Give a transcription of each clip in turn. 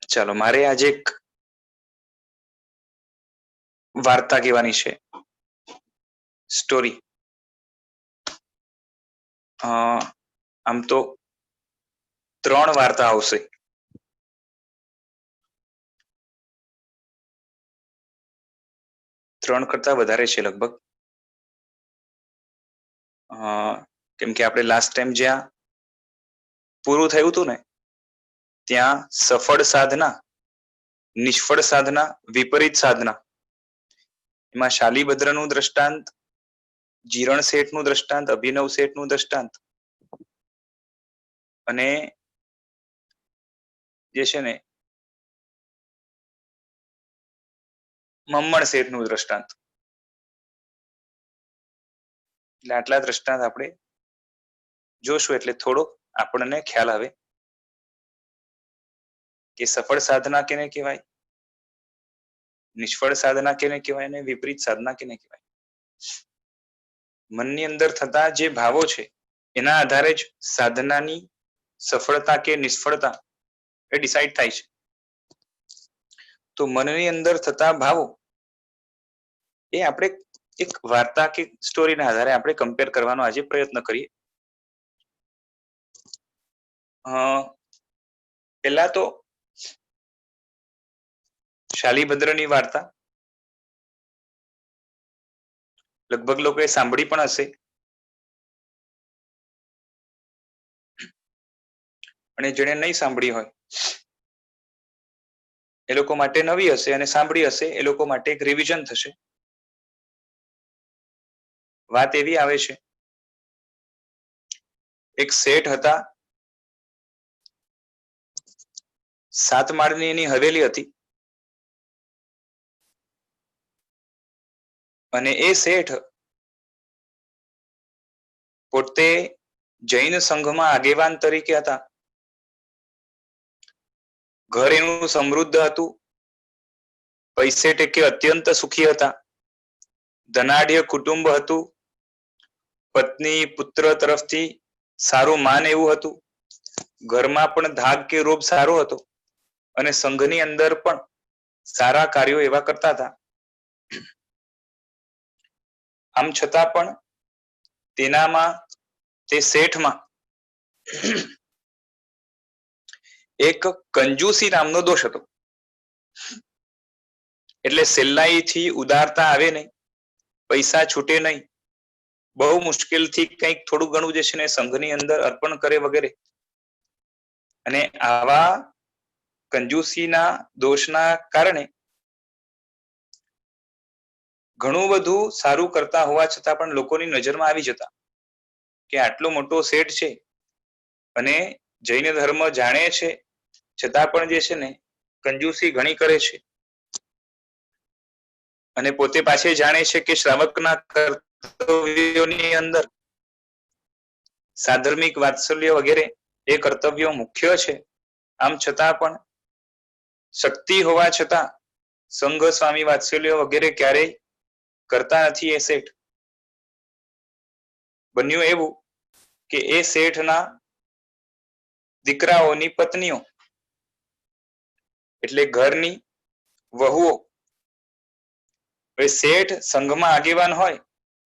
ચાલો મારે આજે એક વાર્તા કહેવાની છે, સ્ટોરી. આમ તો 3 વાર્તા આવશે. 3 કરતા વધારે છે લગભગ. કેમ કે આપણે લાસ્ટ ટાઈમ જ્યાં પૂરું થયું હતું ને ત્યાં સફળ સાધના, નિષ્ફળ સાધના, વિપરીત સાધના, એમાં શાલીભદ્રનું દ્રષ્ટાંત, જીરણ શેઠનું દ્રષ્ટાંત, અભિનવ શેઠનું દ્રષ્ટાંત અને જે છે ને મમ્મણ શેઠનું દ્રષ્ટાંત, એટલે આટલા દ્રષ્ટાંત આપણે જોશું એટલે થોડો આપણને ખ્યાલ આવે કે સફળ સાધના કેને કહેવાય, નિષ્ફળ સાધના કેને કહેવાય અને વિપરીત સાધના કેને કહેવાય. મનની અંદર થતા જે ભાવો છે એના આધારે જ સાધનાની સફળતા કે નિષ્ફળતા એ ડિસાઈડ થાય છે. તો મનની અંદર થતા ભાવો એ આપણે એક વાર્તા કે સ્ટોરીના આધારે આપણે કમ્પેર કરવાનો આજે પ્રયત્ન કરીએ. પહેલા તો શાલીભદ્રની વાર્તા લગભગ લોકોએ સાંભળી પણ હશે અને જેણે નહીં સાંભળી હોય એ લોકો માટે નવી હશે અને સાંભળી હશે એ લોકો માટે એક રિવિઝન થશે. વાત એવી આવે છે, એક શેઠ હતા, 7 માળની એની હવેલી હતી અને એ શેઠ પોતે જૈન સંઘમાં આગેવાન તરીકે હતા. ઘર એનું સમૃદ્ધ હતું, પૈસે ટેકે અત્યંત સુખી હતા, ધનાઢ્ય કુટુંબ હતું, પત્ની પુત્ર તરફથી સારું માન એવું હતું, ઘરમાં પણ ધાક કે રોબ સારો હતો અને સંઘની અંદર પણ સારા કાર્યો એવા કરતા હતા. આમ છતાં પણ તેનામાં તે શેઠમાં એક કંજૂસી નામનો દોષ હતો. એટલે સહેલાઈથી ઉદારતા આવે નહીં, પૈસા છૂટે નહીં, બહુ મુશ્કેલથી કંઈક થોડું ઘણું જે છે ને સંઘની અંદર અર્પણ કરે વગેરે. અને આવા કંજૂસીના દોષના કારણે ઘણું બધું સારું કરતા હોવા છતાં પણ લોકોની નજરમાં આવી જતા કે આટલો મોટો શેઠ છે અને જૈન ધર્મ જાણે છે છતાં પણ જે છે ને કંજૂસી ઘણી કરે છે અને પોતે પાછે જાણે છે કે શ્રાવકના કર્તવ્યોની અંદર સાધર્મિક વાત્સલ્ય વગેરે એ કર્તવ્યો મુખ્ય છે. આમ છતાં પણ શક્તિ હોવા છતાં સંઘ સ્વામી વાત્સલ્ય વગેરે ક્યારેય કરતા નથી એ શેઠ. બન્યું એવું કે એ શેઠના દીકરાઓની પત્નીઓ એટલે ઘરની વહુઓ, હવે શેઠ સંઘમાં આગેવાન હોય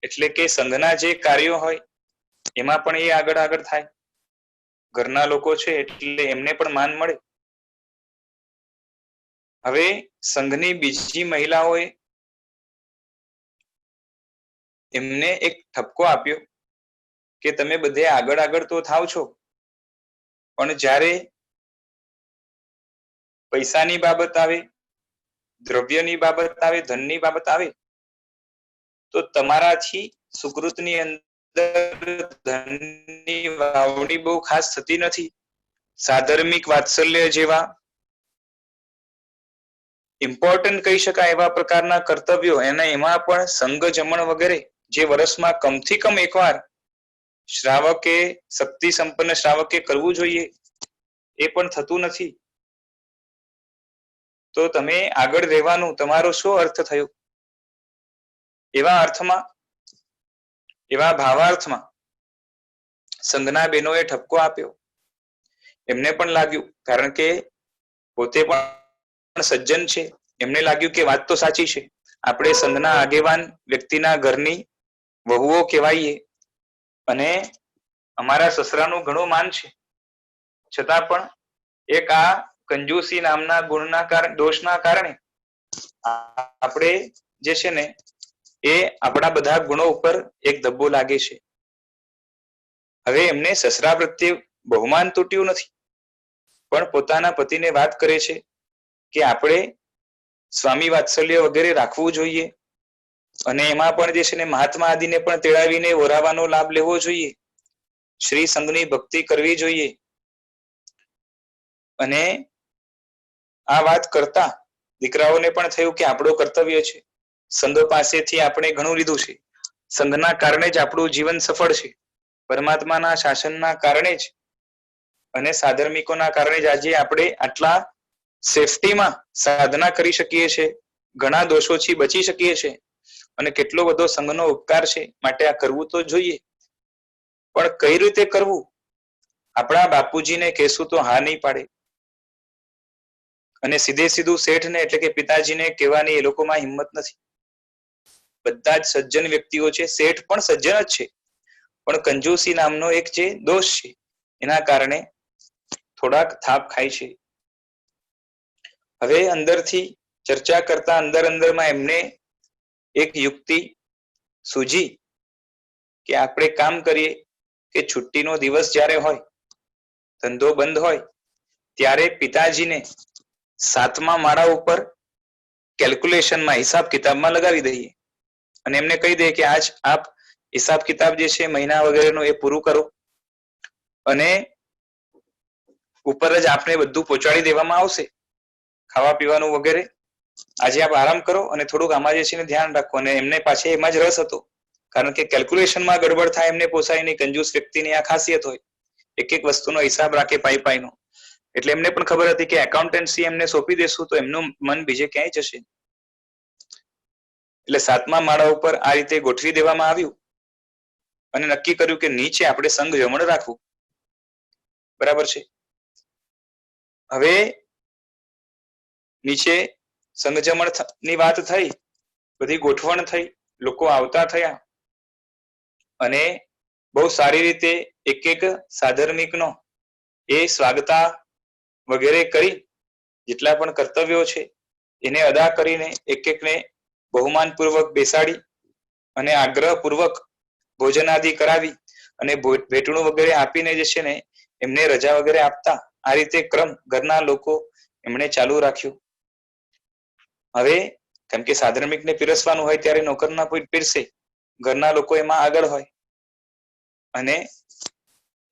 એટલે કે સંઘના જે કાર્યો હોય એમાં પણ એ આગળ આગળ થાય, ઘરના લોકો છે એટલે એમને પણ માન મળે. હવે સંઘની બીજી મહિલાઓએ એમને એક ઠપકો આપ્યો કે તમે બધે આગળ આગળ તો થાવ છો પણ જ્યારે પૈસાની બાબત આવે, દ્રવ્યની બાબત આવે, ધનની બાબત આવે તો તમારાથી સુકૃતની અંદર ધનની વાવણી બહુ ખાસ થતી નથી. સાધર્મિક વાત્સલ્ય જેવા ઇમ્પોર્ટન્ટ કહી શકાય એવા પ્રકારના કર્તવ્યો એના એમાં પણ સંઘ જમણ વગેરે જે વર્ષમાં કમથી કમ એકવાર શ્રાવકે, શક્તિ સંપન્ન શ્રાવકે કરવું જોઈએ એ પણ થતું નથી. તો તમે આગળ રહેવાનું તમારો શું અર્થ થયો? એવા અર્થમાં, એવા ભાવાર્થમાં સંઘના બહેનોએ ઠપકો આપ્યો. એમને પણ લાગ્યું કારણ કે પોતે પણ સજ્જન છે. એમને લાગ્યું કે વાત તો સાચી છે, આપણે સંઘના આગેવાન વ્યક્તિના ઘરની વહુઓ કહેવાઈએ અને અમારા સસરાનું ઘણું માન છે, છતાં પણ એક આ કંજૂસી નામના ગુણના દોષના કારણે આપણે જે છે ને એ આપણા બધા ગુણો ઉપર એક ધબ્બો લાગે છે. હવે એમને સસરા પ્રત્યે બહુમાન તૂટ્યું નથી, પણ પોતાના પતિને વાત કરે છે કે આપણે સ્વામી વાત્સલ્ય વગેરે રાખવું જોઈએ અને એમાં પણ જે છે ને મહાત્મા આદિને પણ તેડાવીને ઓરાવાનો લાભ લેવો જોઈએ, શ્રી સંઘની ભક્તિ કરવી જોઈએ. અને આ વાત કરતા દીકરાઓને પણ થયું કે આપણું કર્તવ્ય છે, સંઘ પાસેથી આપણે ઘણું લીધું છે, સંઘના કારણે જ આપણું જીવન સફળ છે, પરમાત્માના શાસનના કારણે જ અને સાધર્મિકોના કારણે જ આજે આપણે આટલા સેફટીમાં સાધના કરી શકીએ છીએ, ઘણા દોષોથી બચી શકીએ છીએ અને કેટલો બધો સંઘનો ઉપકાર છે, માટે આ કરવું તો જોઈએ. પણ કઈ રીતે કરવું? આપણા બાપુજીને કહેશું તો હા નહીં પાડે અને સીધે સીધું શેઠને એટલે કે પિતાજીને કહેવાની એ લોકોમાં હિંમત નથી. બધા જ સજ્જન વ્યક્તિઓ છે, શેઠ પણ સજ્જન જ છે, પણ કંજૂસી નામનો એક જે દોષ છે એના કારણે થોડાક થાપ ખાય છે. હવે અંદરથી ચર્ચા કરતા અંદરમાં એમને એક યુક્તિ સૂજી કે આપણે કામ કરીએ કે છુટ્ટીનો દિવસ જ્યારે હોય, ધંધો બંધ હોય, ત્યારે પિતાજીને 7મા માળા ઉપર કેલ્ક્યુલેશનમાં હિસાબ કિતાબમાં લગાવી દઈએ અને એમને કહી દઈએ કે આજ આપ હિસાબ કિતાબ જે છે મહિના વગેરેનું એ પૂરું કરો અને ઉપર જ આપણે બધું પહોંચાડી દેવામાં આવશે, ખાવા પીવાનું વગેરે. આજે આપ આરામ કરો અને થોડુંક આમાં જે છે ને ધ્યાન રાખો. અને એમને પાછે એમાં જ રસ હતો, કારણ કે કેલ્ક્યુલેશનમાં ગડબડ થાય એમને પોસાય નહીં. કંજૂસ વ્યક્તિની આ ખાસિયત હોય, એક એક વસ્તુનો હિસાબ રાખે પાઈનો. એટલે એમને પણ ખબર હતી કે એકાઉન્ટન્સી એમને સોંપી દેશું તો એમનું મન બીજે ક્યાંય જશે. એટલે 7મા માળા ઉપર આ રીતે ગોઠવી દેવામાં આવ્યું અને નક્કી કર્યું કે નીચે આપણે સંઘ જમણ રાખવું. બરાબર છે. હવે નીચે સંઘ જમણ ની વાત થઈ, બધી ગોઠવણ થઈ, લોકો આવતા થયા અને બહુ સારી રીતે એક એક સાધર્મિકનો એ સ્વાગતા વગેરે કરી જેટલા પણ કર્તવ્યો છે એને અદા કરીને એક એકને બહુમાનપૂર્વક બેસાડી અને આગ્રહપૂર્વક ભોજનાદિ કરાવી અને ભેટણું વગેરે આપીને જે છે ને એમને રજા વગેરે આપતા. આ રીતે ક્રમ ઘરના લોકો એમણે ચાલુ રાખ્યું. હવે કેમ કે સાધર્મિકને પીરસવાનું હોય ત્યારે નોકરના કોઈ પીરસે, ઘરના લોકો એમાં આગળ હોય અને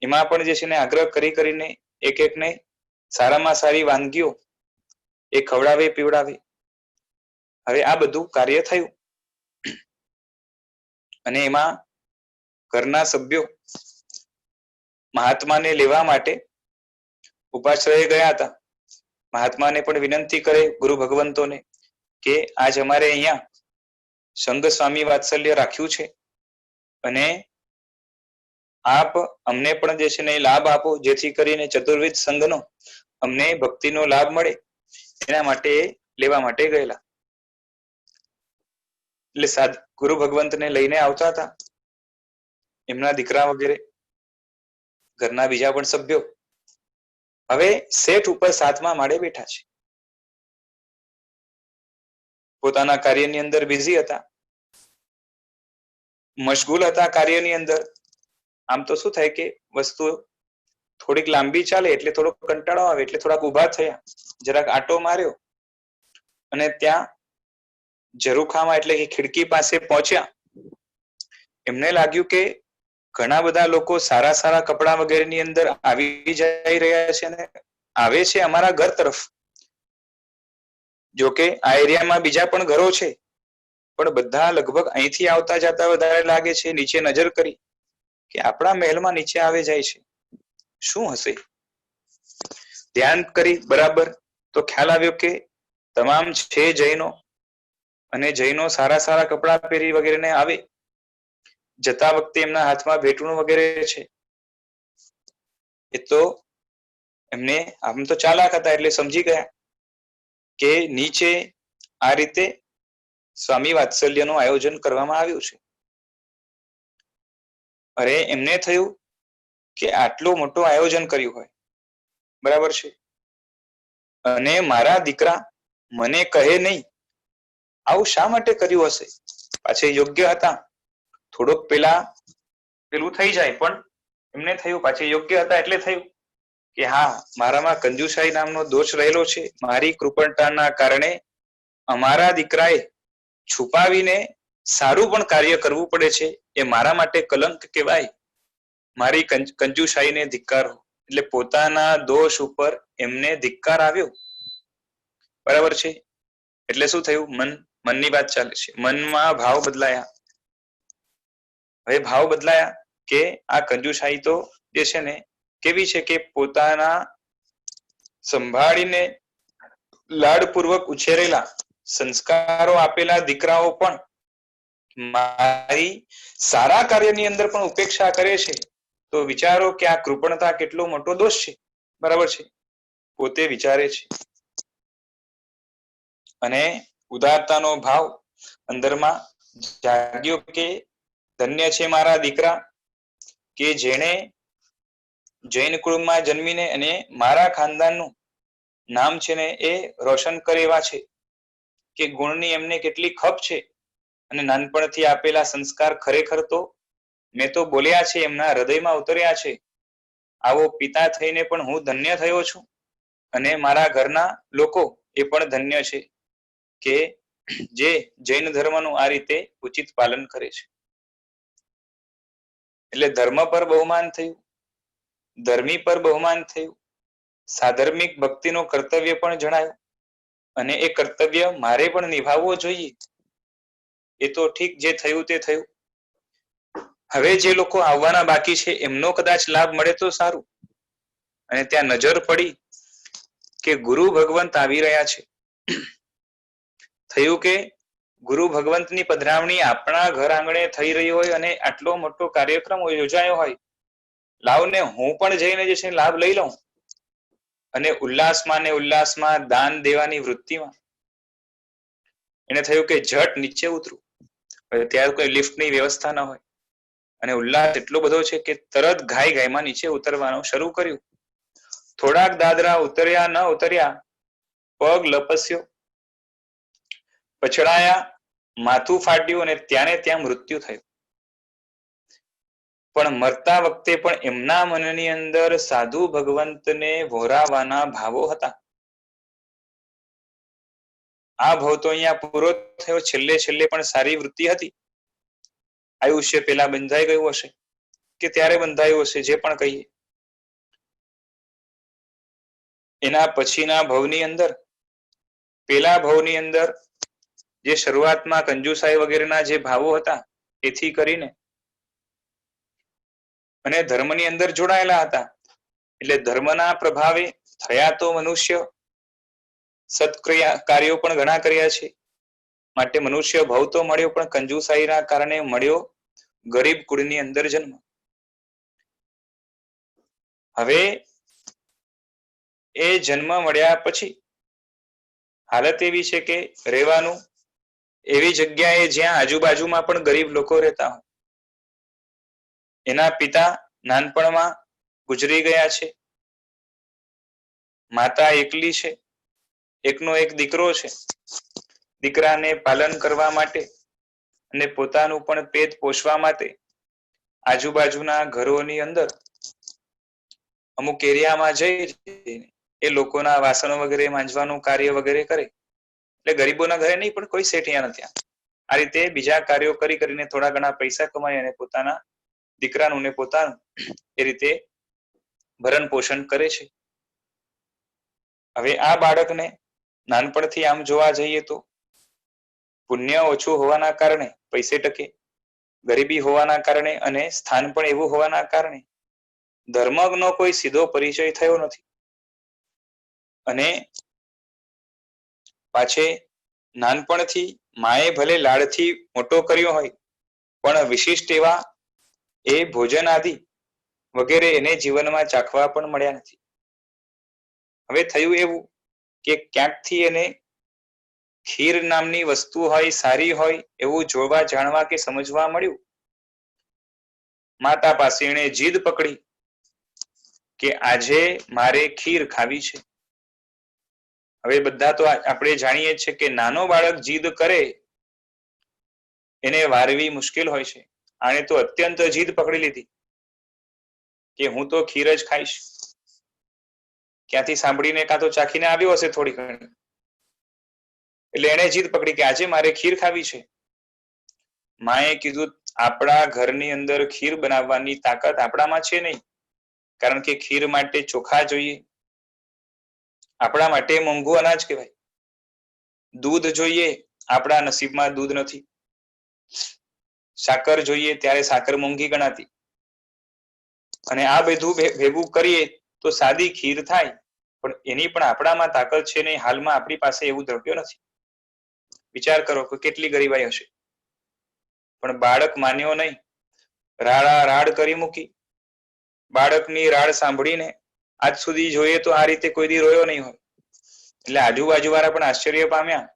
એમાં પણ જે છે ને આગ્રહ કરીને એક એકને સારામાં સારી વાનગીઓ એ ખવડાવે પીવડાવે. હવે આ બધું કાર્ય થયું અને એમાં ઘરના સભ્યો મહાત્માને લેવા માટે ઉપાશ્રયે ગયા હતા. મહાત્માને પણ વિનંતી કરે ગુરુ ભગવંતોને કે આજ અમારે અહીંયા સંઘ સ્વામી વાત્સલ્ય રાખ્યું છે અને આપ અમને પણ જે છે ને લાભ આપો, જેથી કરીને ચતુર્વિધ સંઘનો અમને ભક્તિનો લાભ મળે, એના માટે લેવા માટે ગયેલા. એટલે ગુરુ ભગવંતને લઈને આવતા હતા, એમના દીકરા વગેરે, ઘરના બીજા પણ સભ્યો. હવે શેઠ ઉપર 7મા માળે બેઠા છે, પોતાના કાર્યની અંદર બિઝી હતા, મશગુલ હતા કાર્યની અંદર. આમ તો શું થાય કે વસ્તુ થોડીક લાંબી ચાલે એટલે થોડોક કંટાળો આવે એટલે થોડાક ઉભા થયા, જરાક આટો માર્યો અને ત્યાં ઝરૂખામાં એટલે કે ખિડકી પાસે પહોંચ્યા. એમને લાગ્યું કે ઘણા બધા લોકો સારા સારા કપડા વગેરેની અંદર આવી જઈ રહ્યા છે અને આવે છે અમારા ઘર તરફ. જોકે આ એરિયામાં બીજા પણ ઘરો છે, પણ બધા લગભગ અહીંથી આવતા જતા વધારે લાગે છે. નીચે નજર કરી કે આપણા મહેલમાં નીચે આવે જાય છે, શું હશે? ધ્યાન કરી બરાબર તો ખ્યાલ આવ્યો કે તમામ છે જૈનો, અને જૈનો સારા સારા કપડા પહેરી વગેરેને આવે. જતા વખતે એમના હાથમાં ભેટણું વગેરે છે. એ તો એમને આમ તો ચાલાક હતા એટલે સમજી ગયા કે નીચે આ રીતે સ્વામી વાત્સલ્યનું આયોજન કરવામાં આવ્યું છે. અરે એમને થયું કે આટલું મોટું આયોજન કર્યું હોય, બરાબર છે, અને મારા દીકરા મને કહે નહીં, આવું શા માટે કર્યું હશે? પાછા યોગ્ય હતા, થોડોક પેલું થઈ જાય, પણ એમને થયું પાછા યોગ્ય હતા એટલે થયું કે હા, મારામાં કંજુસાઈ નામનો દોષ રહેલો છે. મારી કૃપણતાના કારણે અમારા દીકરાએ છુપાવીને સારું પણ કાર્ય કરવું પડે છે, એ મારા માટે કલંક કહેવાય. મારી કંજુસાઈને ધિક્કારો. એટલે પોતાના દોષ ઉપર એમને ધિક્કાર આવ્યો, બરાબર છે. એટલે શું થયું? મનની વાત ચાલે છે, મનમાં ભાવ બદલાયા. હવે ભાવ બદલાયા કે આ કંજુસાઈ તો જે છે ને કેવી છે કે પોતાના સંભાળીને લાડપૂર્વક ઉછેરેલા, સંસ્કારો આપેલા દીકરાઓ પણ મારી સારા કાર્યની અંદર પણ ઉપેક્ષા કરે છે. તો વિચારો કે આ કૃપણતા કેટલો મોટો દોષ છે, બરાબર છે, પોતે વિચારે છે. અને ઉદારતાનો ભાવ અંદરમાં જાગ્યો કે ધન્ય છે મારા દીકરા કે જેણે જૈન કુળમાં જન્મીને અને મારા ખાનદાનનું નામ છે ને એ રોશન કરે એવા છે, કે ગુણની એમને કેટલી ખપ છે. અને નાનપણથી આપેલા સંસ્કાર ખરેખર તો મેં તો બોલ્યા છે, એમના હૃદયમાં ઉતર્યા છે. આવો પિતા થઈને પણ હું ધન્ય થયો છું, અને મારા ઘરના લોકો એ પણ ધન્ય છે કે જે જૈન ધર્મનું આ રીતે ઉચિત પાલન કરે છે. એટલે ધર્મ પર બહુમાન થયું, ધર્મી પર બહુમાન થયું, સાધર્મિક ભક્તિનું કર્તવ્ય પણ જણાયું, અને એ કર્તવ્ય મારે પણ નિભાવવો જોઈએ. એ તો ઠીક, જે થયું તે થયું. હવે જે લોકો આવવાના બાકી છે એમનો કદાચ લાભ મળે તો સારું. અને ત્યાં નજર પડી કે ગુરુ ભગવંત આવી રહ્યા છે. થયું કે ગુરુ ભગવંતની પધરામણી આપણા ઘર આંગણે થઈ રહી હોય અને આટલો મોટો કાર્યક્રમ યોજાયો હોય, લાવને હું પણ જઈને જે છે લાભ લઈ લઉં. અને ઉલ્લાસમાં ને ઉલ્લાસમાં, દાન દેવાની વૃત્તિમાં એને થયું કે ઝટ નીચે ઉતરું. ત્યારે કોઈ લિફ્ટની વ્યવસ્થા ન હોય, અને ઉલ્લાસ એટલો બધો છે કે તરત ઘાયમાં નીચે ઉતરવાનું શરૂ કર્યું. થોડાક દાદરા ઉતર્યા ન ઉતર્યા, પગ લપસ્યો, પછડાયા, માથું ફાટ્યું અને ત્યાં મૃત્યુ થયું. પણ મરતા વખતે પણ એમના મનની અંદર સાધુ ભગવંતને વહોરાવાના ભાવો હતા. આ ભાવ તો અહીંયા પૂરો થયો. છેલ્લે પણ સારી વૃત્તિ હતી. આયુષ્ય પેલા બંધાઈ ગયું હશે, કે ત્યારે બંધાયું હશે, જે પણ કહીએ. એના પછીના ભવની અંદર, પેલા ભવની અંદર જે શરૂઆતમાં કંજુસાઈ વગેરેના જે ભાવો હતા, એથી કરીને અને ધર્મની અંદર જોડાયેલા હતા. એટલે ધર્મના પ્રભાવે થયા તો મનુષ્ય, કાર્યો પણ ઘણા કર્યા છે, માટે મનુષ્ય ભાવ તો મળ્યો, પણ કંજુસાઈના કારણે મળ્યો ગરીબ કુળની અંદર જન્મ. હવે એ જન્મ મળ્યા પછી હાલત એવી છે કે રહેવાનું એવી જગ્યાએ જ્યાં આજુબાજુમાં પણ ગરીબ લોકો રહેતા હોય. એના પિતા નાનપણમાં ગુજરી ગયા છે, માતા એકલી છે, એકનો એક દીકરો છે. દીકરાને પાલન કરવા માટે અને પોતાનું પણ પેટ પોષવા માટે આજુબાજુના ઘરોની અંદર અમુક એરિયામાં જઈ એ લોકોના વાસણો વગેરે માંજવાનું કાર્ય વગેરે કરે. એટલે ગરીબોના ઘરે નહીં, પણ કોઈ શેઠિયા નથી. આ રીતે બીજા કાર્યો કરીને થોડા ઘણા પૈસા કમાય અને પોતાના દીકરાનું ને પોતાનું એ રીતે ભરણ પોષણ કરે છે. હવે આ બાળકને નાનપણથી આમ જોવા જઈએ તો પુણ્ય ઓછું હોવાના કારણે પૈસે ટકે, ગરીબી હોવાના કારણે અને સ્થાન પણ એવું હોવાના કારણે ધર્મનો કોઈ સીધો પરિચય થયો નથી. અને પાછે નાનપણથી માએ ભલે લાડથી મોટો કર્યો હોય, પણ વિશિષ્ટ એવા એ ભોજન આદિ વગેરે એને જીવનમાં ચાખવા પણ મળ્યા નથી. હવે થયું એવું કે ક્યાંકથી એને ખીર નામની વસ્તુ હોય, સારી હોય એવું જોવા, જાણવા કે સમજવા મળ્યું. માતા પાસે એણે જીદ પકડી કે આજે મારે ખીર ખાવી છે. હવે બધા તો આપણે જાણીએ છીએ કે નાનો બાળક જીદ કરે એને વારવી મુશ્કેલ હોય છે. આને તો અત્યંત જીદ પકડી લીધી કે હું તો ખીર જ ખાઈશ. ક્યાંથી સાંભળીને કાં તો ચાખીને આવ્યો હશે થોડી ઘણી, એટલે એને જીદ પકડી કે આજે મારે ખીર ખાવી છે. માએ કીધું આપણા ઘરની અંદર ખીર બનાવવાની તાકાત આપણામાં છે નહીં, કારણ કે ખીર માટે ચોખા જોઈએ, આપણા માટે મોંઘું અનાજ કહેવાય. દૂધ જોઈએ, આપણા નસીબમાં દૂધ નથી. સાકર જોઈએ ત્યારે સાકર મોંઘી ગણાતી, અને આ બધું ભેગું કરીએ તો સાદી ખીર થાય, પણ એની પણ આપણામાં તાકાત છે નહીં. હાલમાં આપણી પાસે એવું દ્રવ્ય નથી. વિચાર કરો કે કેટલી ગરીબાઈ હશે. પણ બાળક માન્યો નહીં, રાડા રાડ કરી મૂકી. બાળકની રાડ સાંભળીને આજ સુધી જોઈએ તો આ રીતે કોઈ દી રોયો નહીં હોય. એટલે આજુબાજુ વાળા પણ આશ્ચર્ય પામ્યા.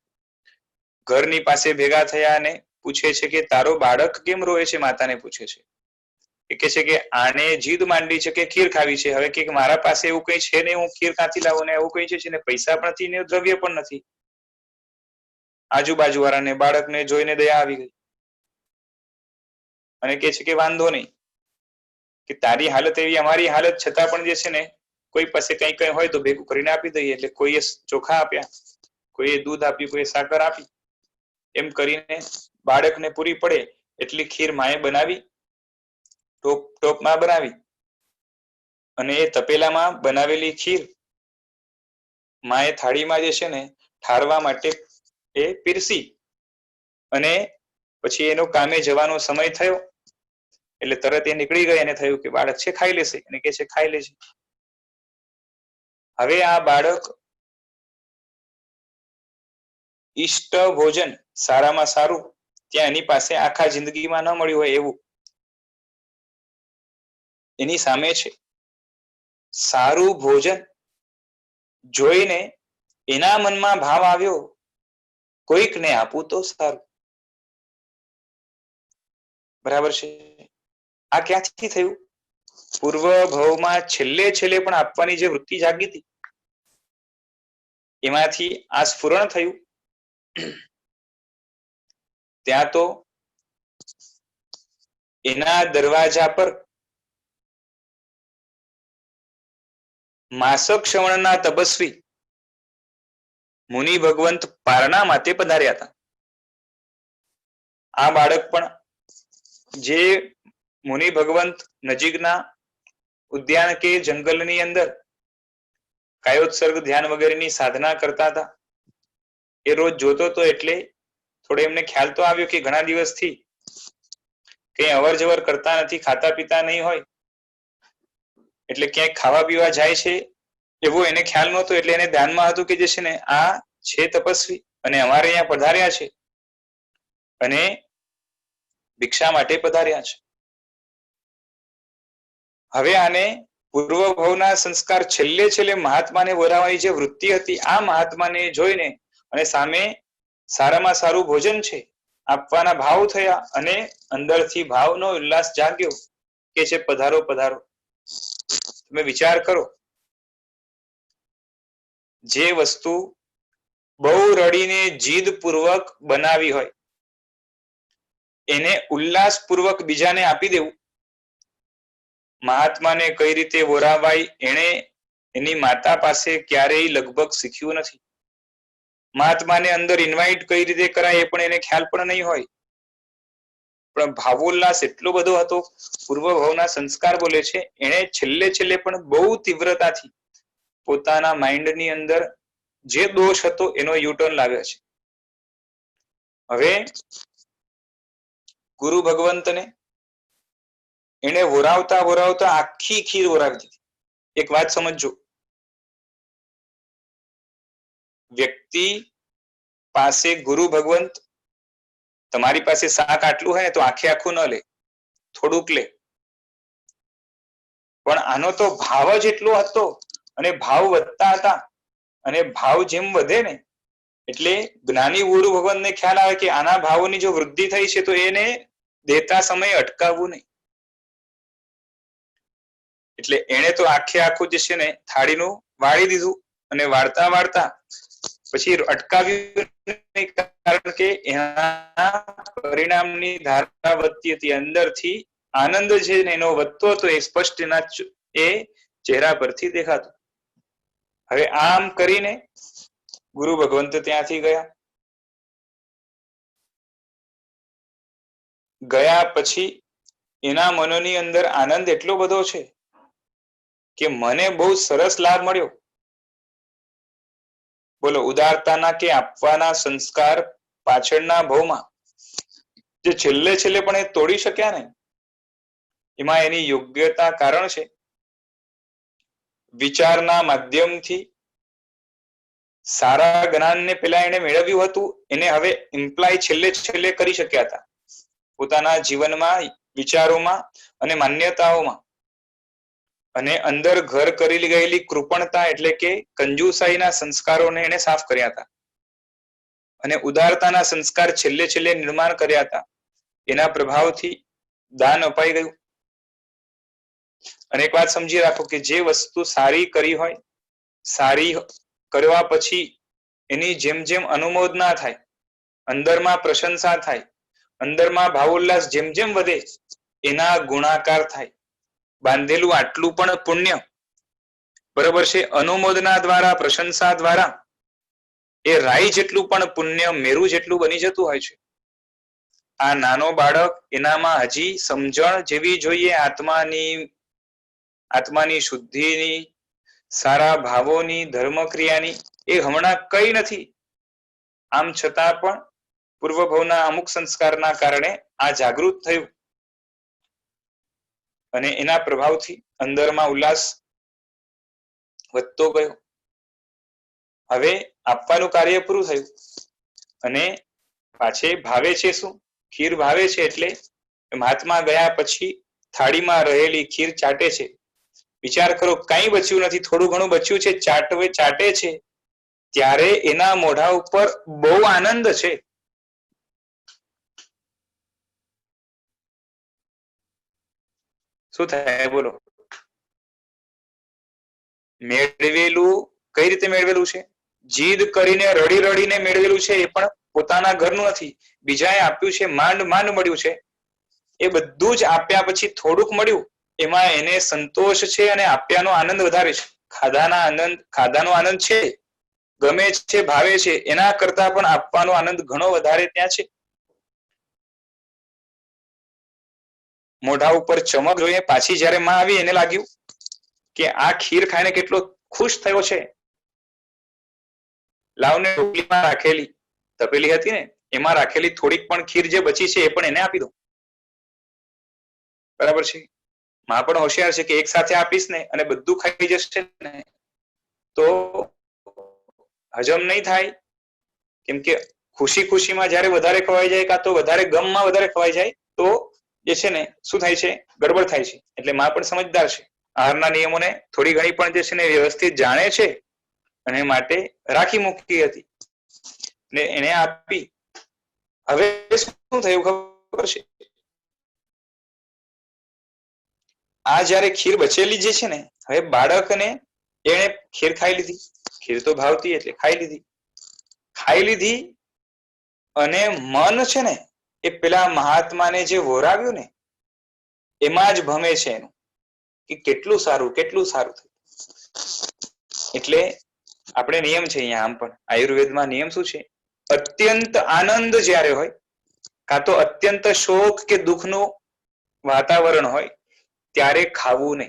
ઘરની પાસે ભેગા થયા અને પૂછે છે કે તારો બાળક કેમ રોય છે? માતાને પૂછે છે. એ કહે છે કે આને જીદ માંડી છે કે ખીર ખાવી છે. હવે કે મારા પાસે એવું કઈ છે નહીં, હું ખીર ક્યાંથી લાવું? ને એવું કઈ છે ને પૈસા પણ નથી ને દ્રવ્ય પણ નથી. આજુબાજુ વાળાને બાળકને જોઈને દયા આવી ગઈ અને કહે છે કે વાંધો નહીં, કે તારી હાલત એવી, અમારી હાલત છતાં પણ જે છે ને કોઈ પાસે કઈ કઈ હોય તો ભેગું કરીને આપી દઈએ. એટલે કોઈએ ચોખા આપ્યા, કોઈએ દૂધ આપ્યું, કોઈએ સાકર આપી. એમ કરીને બાળકને પૂરી પડે એટલી ખીર માએ બનાવી, ટોપમાં બનાવી, અને એ તપેલામાં બનાવેલી ખીર માએ થાળીમાં જે છે ને ઠારવા માટે એ પીરસી, અને પછી એનો કામે જવાનો સમય થયો એટલે તરત એ નીકળી ગઈ અને થયું કે બાળક છે ખાઈ લેશે, અને કે છે ખાઈ લેશે. હવે આ બાળક ઈષ્ટ ભોજન સારામાં સારું ત્યાં એની પાસે આખા જિંદગીમાં ન મળ્યું હોય એવું એની સામે છે. સારું ભોજન જોઈને એના મનમાં ભાવ આવ્યો, કોઈકને આપવું તો સારું. બરાબર છે? આ ક્યાંથી થયું? પૂર્વ ભવમાં છેલ્લે પણ આપવાની જે વૃત્તિ જાગી હતી એમાંથી આ સ્ફુરણ થયું. ત્યાં તો એના દરવાજા પર માસક શ્રવણના તપસ્વી મુનિ ભગવંત પારણા માટે પધાર્યા હતા. આ બાળક પણ જે મુનિ ભગવંત નજીકના ઉદ્યાન કે જંગલની અંદર કાયોત્સર્ગ ધ્યાન વગેરેની સાધના કરતા હતા, એ રોજ જોતો હતો. એટલે થોડો એમને ખ્યાલ તો આવ્યો કે ઘણા દિવસથી કઈ અવર જવર કરતા નથી, ખાતા પીતા નહીં હોય, એટલે ક્યાંક ખાવા પીવા જાય છે એવો એને ખ્યાલ નહોતો. એટલે એને ધ્યાનમાં હતું કે જે છે ને આ છે તપસ્વી અને અમારે અહીંયા પધાર્યા છે અને ભિક્ષા માટે પધાર્યા છે. હવે આને પૂર્વ ભવના સંસ્કાર છેલ્લે મહાત્માને બોલાવવાની જે વૃત્તિ હતી, આ મહાત્માને જોઈને અને સામે સારામાં સારું ભોજન છે આપવાના ભાવ થયા, અને અંદરથી ભાવનો ઉલ્લાસ જાગ્યો કે છે પધારો પધારો. તમે વિચાર કરો, જે વસ્તુ બહુ રડીને જીદ પૂર્વક બનાવી હોય એને ઉલ્લાસપૂર્વક બીજાને આપી દેવું. મહાત્માને કઈ રીતે વોરાવાય એને એની માતા પાસે ક્યારેય લગભગ શીખ્યું નથી. મહાત્માને અંદર ઇન્વાઇટ કઈ રીતે કરાય એ પણ એને ખ્યાલ પણ નહીં હોય, પણ ભાવોલ્લાસ એટલો બધો હતો. પૂર્વ ભવના સંસ્કાર બોલે છે એને છેલ્લે પણ બહુ તીવ્રતાથી પોતાના માઇન્ડની અંદર જે દોષ હતો એનો યુટર્ન લાવ્યો છે. હવે ગુરુ ભગવંતને એને વોરાવતા આખી ખીર વોરાવી દીધી. એક વાત સમજજો, વ્યક્તિ પાસે ગુરુ ભગવંત, તમારી પાસે શાક આટલું હોય તો આખે આખું ન લે, થોડુંક લે, પણ આનો તો ભાવ જ એટલો હતો અને ભાવ વધતા હતા, અને ભાવ જેમ વધે ને એટલે જ્ઞાની ગુરુ ભગવાનને ખ્યાલ આવે કે આના ભાવોની જો વૃદ્ધિ થઈ છે તો એને દેતા સમયે અટકાવવું નહીં. એટલે એને તો આખે આખું જે છે ને થાળીનું વાળી દીધું અને વાળતા વાળતા પછી અટકાવ્યું નહીં, કારણ કે એના પરિણામની ધારા વધતી હતી. અંદરથી આનંદ છે ને એનો વધતો હતો, એ સ્પષ્ટ એના એ ચહેરા પરથી દેખાતો. હવે આમ કરીને ગુરુ ભગવંત ત્યાંથી ગયા પછી એના મનોની અંદર આનંદ એટલો બધો છે કે મને બહુ સરસ લાભ મળ્યો. બોલો, ઉદારતાના કે આપવાના સંસ્કાર પાછળના ભાવમાં જે છેલ્લે છેલ્લે પણ એ તોડી શક્યા ને, એમાં એની યોગ્યતા કારણ છે. વિચારના માધ્યમથી સારા જ્ઞાનને પેલા એને મેળવ્યું હતું, એને હવે ઇમ્પ્લાય છેલ્લે છેલ્લે કરી શક્યા હતા પોતાના જીવનમાં, વિચારોમાં અને માન્યતાઓમાં. અને અંદર ઘર કરી ગયેલી કૃપણતા એટલે કે કંજુસાઈના સંસ્કારોને એને સાફ કર્યા હતા અને ઉદારતાના સંસ્કાર છેલ્લે છેલ્લે નિર્માણ કર્યા હતા. એના પ્રભાવથી દાન અપાઈ ગયું. અને એક વાત સમજી રાખો કે જે વસ્તુ સારી કરી હોય, સારી કરવા પછી એની જેમ જેમ અનુમોદના થાય, અંદરમાં પ્રશંસા થાય, અંદરમાં ભાવોલ્લાસ જેમ જેમ વધે, એના ગુણાકાર થાય. બાંધેલું આટલું પણ પુણ્ય, બરાબર છે, અનુમોદના દ્વારા, પ્રશંસા દ્વારા એ રાઈ જેટલું પણ પુણ્ય મેરુ જેટલું બની જતું હોય છે. આ નાનો બાળક, એનામાં હજી સમજણ જેવી જોઈએ આત્માની શુદ્ધિની, સારા ભાવોની, ધર્મક્રિયાની, એ હમણાં કઈ નથી. આમ છતાં પણ પૂર્વભવના અમુક સંસ્કારના કારણે આ જાગૃત થયું અને એના પ્રભાવથી અંદરમાં ઉલ્લાસ વધતો ગયો. હવે આપવાનું કાર્ય પૂરું થયું અને પાછે ભાવે છે શું? ખીર ભાવે છે. એટલે મહાત્મા ગયા પછી થાળીમાં રહેલી ખીર ચાટે છે. વિચાર કરો, કઈ બચ્યું નથી, થોડું ઘણું બચ્યું છે, ચાટે છે, ત્યારે એના મોઢા ઉપર બહુ આનંદ છે. શું થાય બોલો? મેળવેલું કઈ રીતે મેળવેલું છે? જીદ કરીને, રડી રડીને મેળવેલું છે. એ પણ પોતાના ઘરનું નથી, બીજાએ આપ્યું છે, માંડ માંડ મળ્યું છે. એ બધું જ આપ્યા પછી થોડુંક મળ્યું, એમાં એને સંતોષ છે અને આપ્યાનો આનંદ વધારે છે. ખાધાનો આનંદ છે, ગમે છે, ભાવે છે, એના કરતા પણ આપવાનો આનંદ ઘણો વધારે ત્યાં છે. મોઢા ઉપર ચમક જોઈએ. પાછી જયારે માં આવી, એને લાગ્યું કે આ ખીર ખાઈને કેટલો ખુશ થયો છે. લાવને ટોપલીમાં રાખેલી તપેલી હતી ને, એમાં રાખેલી થોડીક પણ ખીર જે બચી છે એ પણ એને આપી દો. બરાબર છે? માં પણ હોશિયાર છે કે એક સાથે આપીશ ને અને બધું ખાઈ જશે ને તો હજમ નહીં થાય. કેમ કે ખુશી ખુશીમાં જયારે વધારે ખવાઈ જાય, કાં તો વધારે ગમમાં વધારે ખવાઈ જાય તો જે છે ને શું થાય છે? ગડબડ થાય છે. એટલે માં પણ સમજદાર છે, આહારના નિયમોને થોડી ઘણી પણ જે છે ને વ્યવસ્થિત જાણે છે અને માટે રાખી મૂકી હતી ને એને આપી. હવે શું થયું ખબર છે? આ જયારે ખીર બચેલી જે છે ને, હવે બાળકને એને ખીર ખાઈ લીધી. ખીર તો ભાવતી એટલે ખાઈ લીધી અને મન છે ને એ પેલા મહાત્માને જે વોરાવ્યું ને એમાં જ ભમે છે એનું કે કેટલું સારું થયું. એટલે આપણે નિયમ છે અહીંયા, આમ પણ આયુર્વેદમાં નિયમ શું છે? અત્યંત આનંદ જ્યારે હોય, કાં તો અત્યંત શોક કે દુઃખનું વાતાવરણ હોય, ત્યારે ખાવું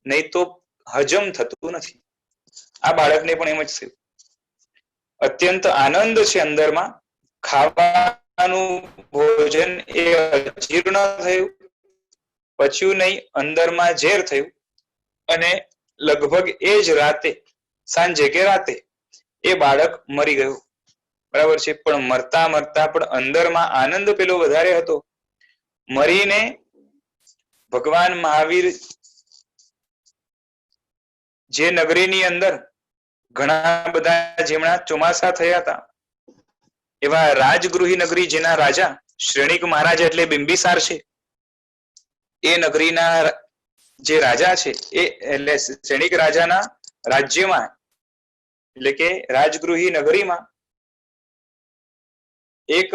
નહીં તો હજમ થતું નથી. આ બાળકને પણ એમ જ થયું. અત્યંત આનંદ છે અંદરમાં, ખાવાનું ભોજન એ અજીર્ણ થયું, પચ્યું નહીં, અંદરમાં ઝેર થયું અને લગભગ એ જ રાતે, સાંજે કે રાતે એ બાળક મરી ગયું. બરાબર છે? પણ મરતા પણ અંદરમાં આનંદ પેલો વધારે હતો. મરીને ભગવાન મહાવીર જે નગરીની અંદર ઘણા બધા જેમના ચોમાસા થયા હતા એવા રાજગૃહી નગરી જેના રાજા શ્રેણિક મહારાજા એટલે બિંબિસાર છે, એ નગરીના જે રાજા છે એ એટલે શ્રેણિક રાજાના રાજ્યમાં એટલે કે રાજગૃહી નગરીમાં એક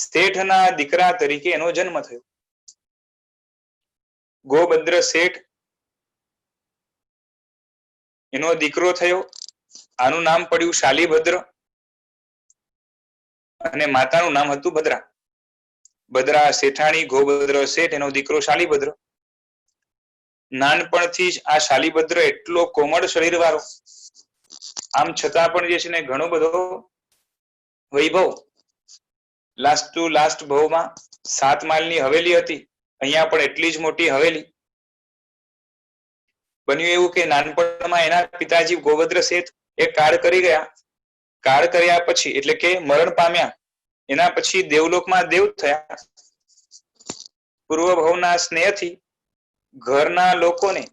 શેઠના દીકરા તરીકે એનો જન્મ થયો. ગોભદ્ર શેઠ એનો દીકરો થયો. આનું નામ પડ્યું શાલીભદ્ર અને માતાનું નામ હતું ભદ્રા. ભદ્રા શેઠાણી, ગોભદ્ર શેઠ, એનો દીકરો શાલીભદ્ર. નાનપણથી જ આ શાલીભદ્ર એટલો કોમળ શરીર વાળો, આમ છતાં પણ જે છે ને ઘણો બધો વૈભવ. લાસ્ટ ટુ લાસ્ટ ભાવમાં 7 માળની હવેલી હતી, અહીંયા પણ એટલી જ મોટી હવેલી. બન્યું એવું કે નાનપણમાં એના પિતાજી ગોભદ્ર શેઠ એ કાળ કરી ગયા. કાળ કર્યા પછી એટલે કે મરણ પામ્યા, એના પછી દેવલોકમાં દેવ થયા. પૂર્વ ભાવના સ્નેહથી ઘરના લોકોને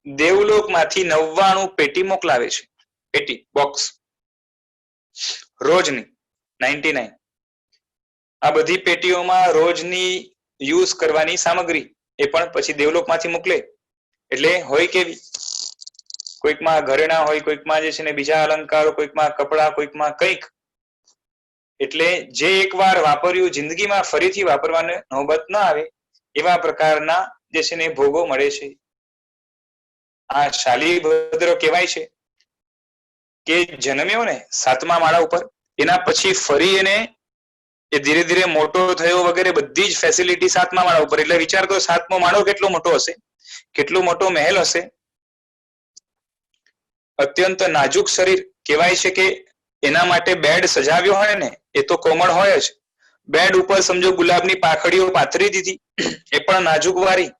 દેવલોકમાંથી 99 પેટી મોકલાવે છે. પેટી બોક્સ રોજની 99. આ બધી પેટીઓમાં રોજની યુઝ કરવાની સામગ્રી એ પણ પછી દેવલોકમાંથી મોકલે. એટલે હોય કેવી, કોઈકમાં ઘરેણા હોય, કોઈકમાં જે છે ને બીજા અલંકારો, કોઈકમાં કપડા, કોઈકમાં કંઈક. એટલે જે એકવાર વાપર્યું જિંદગીમાં ફરીથી વાપરવાની નોબત ન આવે એવા પ્રકારના જે છે ને ભોગો મળે છે. આ શાલીભદ્ર કહેવાય છે કે જન્મ્યો ને 7મા માળા ઉપર, એના પછી ફરી એને એ ધીરે ધીરે મોટો થયો વગેરે બધી જ ફેસિલિટી 7મા માળા ઉપર. એટલે વિચાર કરો 7મો માળો કેટલો મોટો હશે, કેટલો મોટો મહેલ હશે. અત્યંત નાજુક શરીર કહેવાય છે કે એના માટે બેડ સજાવ્યો હોય ને એ તો કોમળ હોય જ. બેડ ઉપર સમજો ગુલાબની પાંખડીઓ પાથરી દીધી, એ પણ નાજુક વાળી.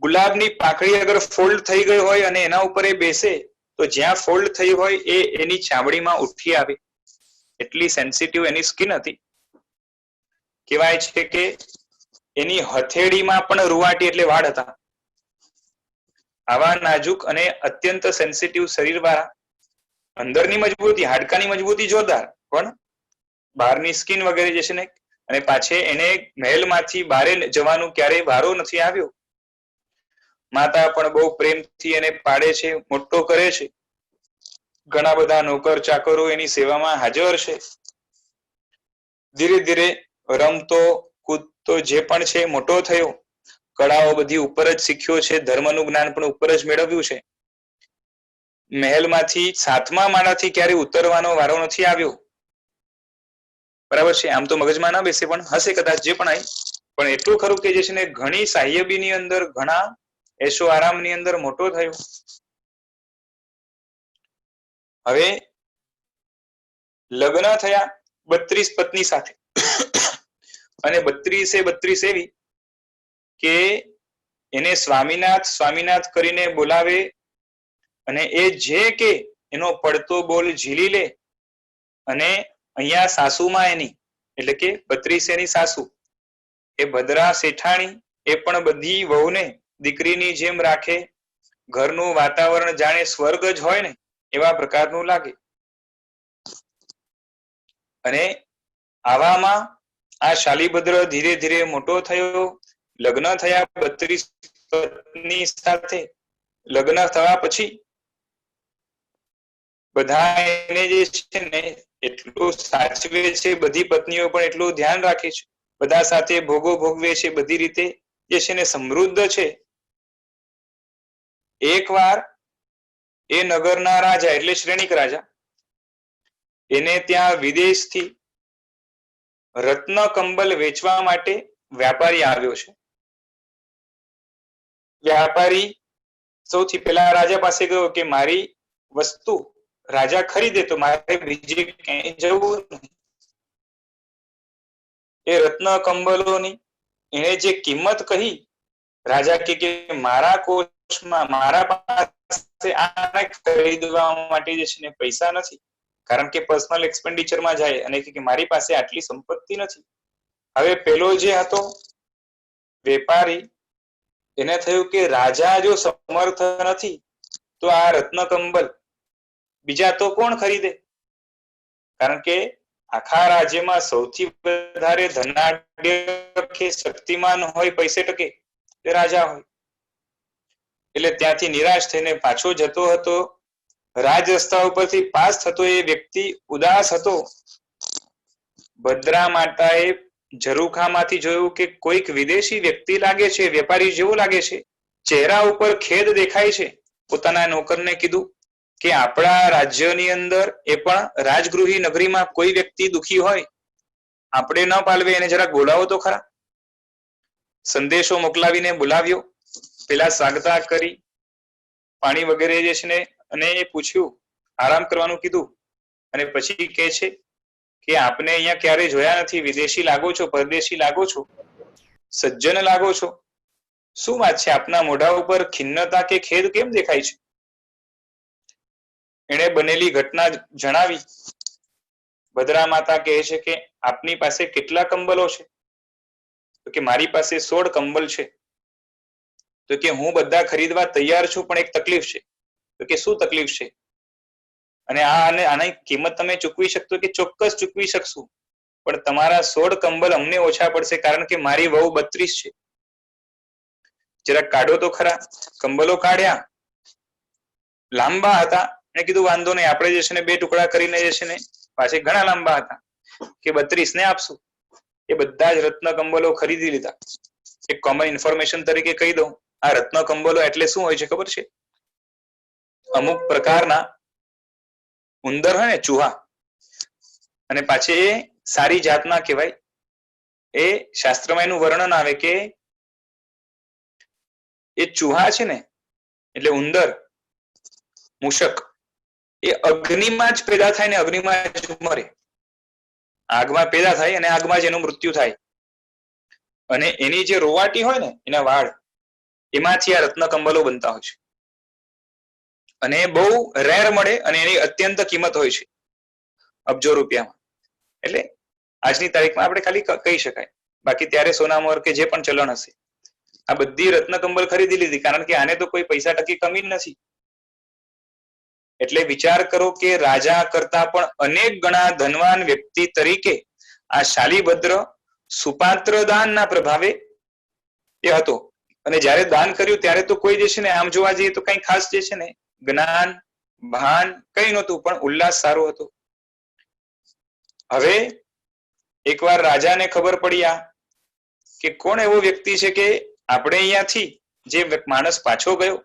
ગુલાબની પાંખડી અગર ફોલ્ડ થઈ ગઈ હોય અને એના ઉપર એ બેસે તો જ્યાં ફોલ્ડ થઈ હોય એ એની ચામડીમાં ઉઠી આવે, એટલી સેન્સિટિવ એની સ્કિન હતી. કહેવાય છે કે એની હથેળીમાં પણ રૂવાટી એટલે વાળ હતા. આવા નાજુક અને અત્યંત સેન્સિટિવ શરીર વાળા, અંદરની મજબૂતી, હાડકાની મજબૂતી જોરદાર, પણ બહારની સ્કિન વગેરે જે છે ને, અને પાછે એને મહેલમાંથી બહાર જવાનું ક્યારેય વારો નથી આવ્યો. માતા પણ બહુ પ્રેમથી એને પાડે છે, મોટો કરે છે. ઘણા બધા નોકર ચાકરો એની સેવામાં હાજર છે. ધીરે ધીરે રમતો કૂદતો જે પણ છે મોટો થયો. કળાઓ બધી ઉપર જ શીખ્યો છે, ધર્મનું જ્ઞાન પણ ઉપર જ મેળવ્યું છે. મહેલમાંથી 7મા માળાથી ક્યારે ઉતરવાનો વારો નથી આવ્યો. બરાબર છે, આમ તો મગજમાં ના બેસે પણ હશે કદાચ જે પણ આવી. પણ એટલું ખરું કે જે છે ને ઘણી સાહેબીની અંદર, ઘણા એશો આરામની અંદર મોટો થયો. હવે લગ્ન થયા 32 પત્ની સાથે, અને 32 એવી કે એને સ્વામીનાથ સ્વામીનાથ કરીને બોલાવે, અને એ જે કે એનો પડતો બોલ ઝીલી લે. અને અહીંયા સાસુમાં એની એટલે કે 32 એની સાસુ એ ભદ્રા શેઠાણી, એ પણ બધી વહુને દીકરીની જેમ રાખે. ઘરનું વાતાવરણ જાણે સ્વર્ગ જ હોય ને એવા પ્રકારનું લાગે. અને આવામાં આ શાલીભદ્ર ધીરે ધીરે મોટો થયો. લગ્ન થયા 32 પત્ની સાથે. લગ્ન થવા પછી બધા એને જે છે ને એટલું સાચવે છે, બધી પત્નીઓ પણ એટલું ધ્યાન રાખે છે, બધા સાથે ભોગો ભોગવે છે, બધી રીતે જે છે ને સમૃદ્ધ છે. એકવાર એ નગરના રાજા એટલે શ્રેણિક રાજા, એને ત્યાં વિદેશથી રત્ન કંબલ વેચવા માટે વ્યાપારી આવ્યો છે. વ્યાપારી સૌથી પહેલા રાજા પાસે ગયો કે મારી વસ્તુ રાજા ખરીદે તો મારે બીજે ક્યાંય જવું નહીં. એ રત્ન કંબલોની એને જે કિંમત કહી, રાજા કે મારા કોષમાં, મારા પાસે આને ખરીદવા માટે જે છે ને પૈસા નથી, કારણ કે પર્સનલ એક્સપેન્ડિચરમાં જાય, અને કે મારી પાસે આટલી સંપત્તિ નથી. હવે પેલો જે હતો વેપારી, એને થયું કે રાજા જો સમર્થ નથી તો આ રત્ન કંબલ બીજા તો કોણ ખરીદે? કારણ કે આખા રાજ્યમાં સૌથી વધારે ધનાઢ્ય કે શક્તિમાન હોય પૈસે ટકે તે રાજા હોય. એટલે ત્યાંથી નિરાશ થઈને પાછો જતો હતો. રાજ રસ્તા ઉપરથી પાસ થતો એ વ્યક્તિ ઉદાસ હતો. ભદ્રા માતાએ ઝરૂખામાંથી જોયું કે કોઈક વિદેશી વ્યક્તિ લાગે છે, વેપારી જેવો લાગે છે. ચહેરા ઉપર ખેદ દેખાય છે. પોતાના નોકરને કીધું કે આપણા રાજ્યની અંદર એ પણ રાજગૃહી નગરીમાં કોઈ વ્યક્તિ દુખી હોય, આપણે ન પાલવે એને જરાક બોલાવો તો ખરા. સંદેશો મોકલાવીને બોલાવ્યો. પેલા સ્વાગતા કરી, પાણી વગેરે જે છે ને, અને એ પૂછ્યું, આરામ કરવાનું કીધું. અને પછી કહે છે કે આપને અહીંયા ક્યારે જોયા નથી, વિદેશી લાગો છો, પરદેશી લાગો છો, સજ્જન લાગો છો, શું વાત છે? આપના મોઢા ઉપર ખિન્નતા કે ખેદ કેમ દેખાય છે? એણે બનેલી ઘટના જણાવી. ભદ્રા માતા કહે છે કે આપની પાસે કેટલા કંબલો છે? તો કે મારી પાસે 16 કંબલ છે. તો કે હું બધા ખરીદવા તૈયાર છું, પણ એક તકલીફ છે. તો કે શું તકલીફ છે? અને આની કિંમત તમે ચૂકવી શકશો? કે ચોક્કસ ચૂકવી શકશું, પણ તમારા 16 કંબલ અમને ઓછા પડશે, કારણ કે મારી વહુ 32 છે. જરાક કાઢો તો ખરા. કંબલો કાઢ્યા, લાંબા હતા. એને કીધું વાંધો નહીં, આપણે જે છે ને 2 ટુકડા કરીને જે છે ને, પાછી ઘણા લાંબા હતા, કે 32 ને આપશું. એ બધા જ રત્ન કંબલો ખરીદી લીધા. એક કોમન ઇન્ફોર્મેશન તરીકે કહી દઉં, આ રત્ન કંબલો એટલે શું હોય છે ખબર છે? અમુક પ્રકારના ઉંદર હોય ને, ચૂહા, અને પાછી એ સારી જાતના કહેવાય. એ શાસ્ત્રમાં એનું વર્ણન આવે કે એ ચૂહા છે ને, એટલે ઉંદર, મૂષક, એ અગ્નિમાં જ પેદા થાય ને અગ્નિમાં જ મરે. આગમાં પેદા થાય અને આગમાં જ એનું મૃત્યુ થાય. અને એની જે રોવાટી હોય ને, એના વાળ, એમાંથી આ રત્ન કંબલો બનતા હોય છે. અને બહુ રેર મળે, અને એની અત્યંત કિંમત હોય છે, અબજો રૂપિયામાં. એટલે આજની તારીખમાં આપણે ખાલી કહી શકાય, બાકી ત્યારે સોનામોર કે જે પણ ચલણ હશે, આ બધી રત્ન કંબલ ખરીદી લીધી, કારણ કે આને તો કોઈ પૈસા ટકી કમી જ નથી. એટલે વિચાર કરો કે રાજા કરતા પણ અનેક ગણા ધનવાન વ્યક્તિ તરીકે આ શાલીભદ્ર સુપાત્ર દાનના પ્રભાવે એ હતો. અને જ્યારે દાન કર્યું ત્યારે તો કોઈ જે છે ને, આમ જોવા જઈએ તો કઈ ખાસ જે છે ને, જ્ઞાન ભાન કઈ નહોતું, પણ ઉલ્લાસ સારો હતો. હવે એકવાર રાજાને ખબર પડી આ કે કોણ એવો વ્યક્તિ છે કે આપણે અહીંયાથી જે માણસ પાછો ગયો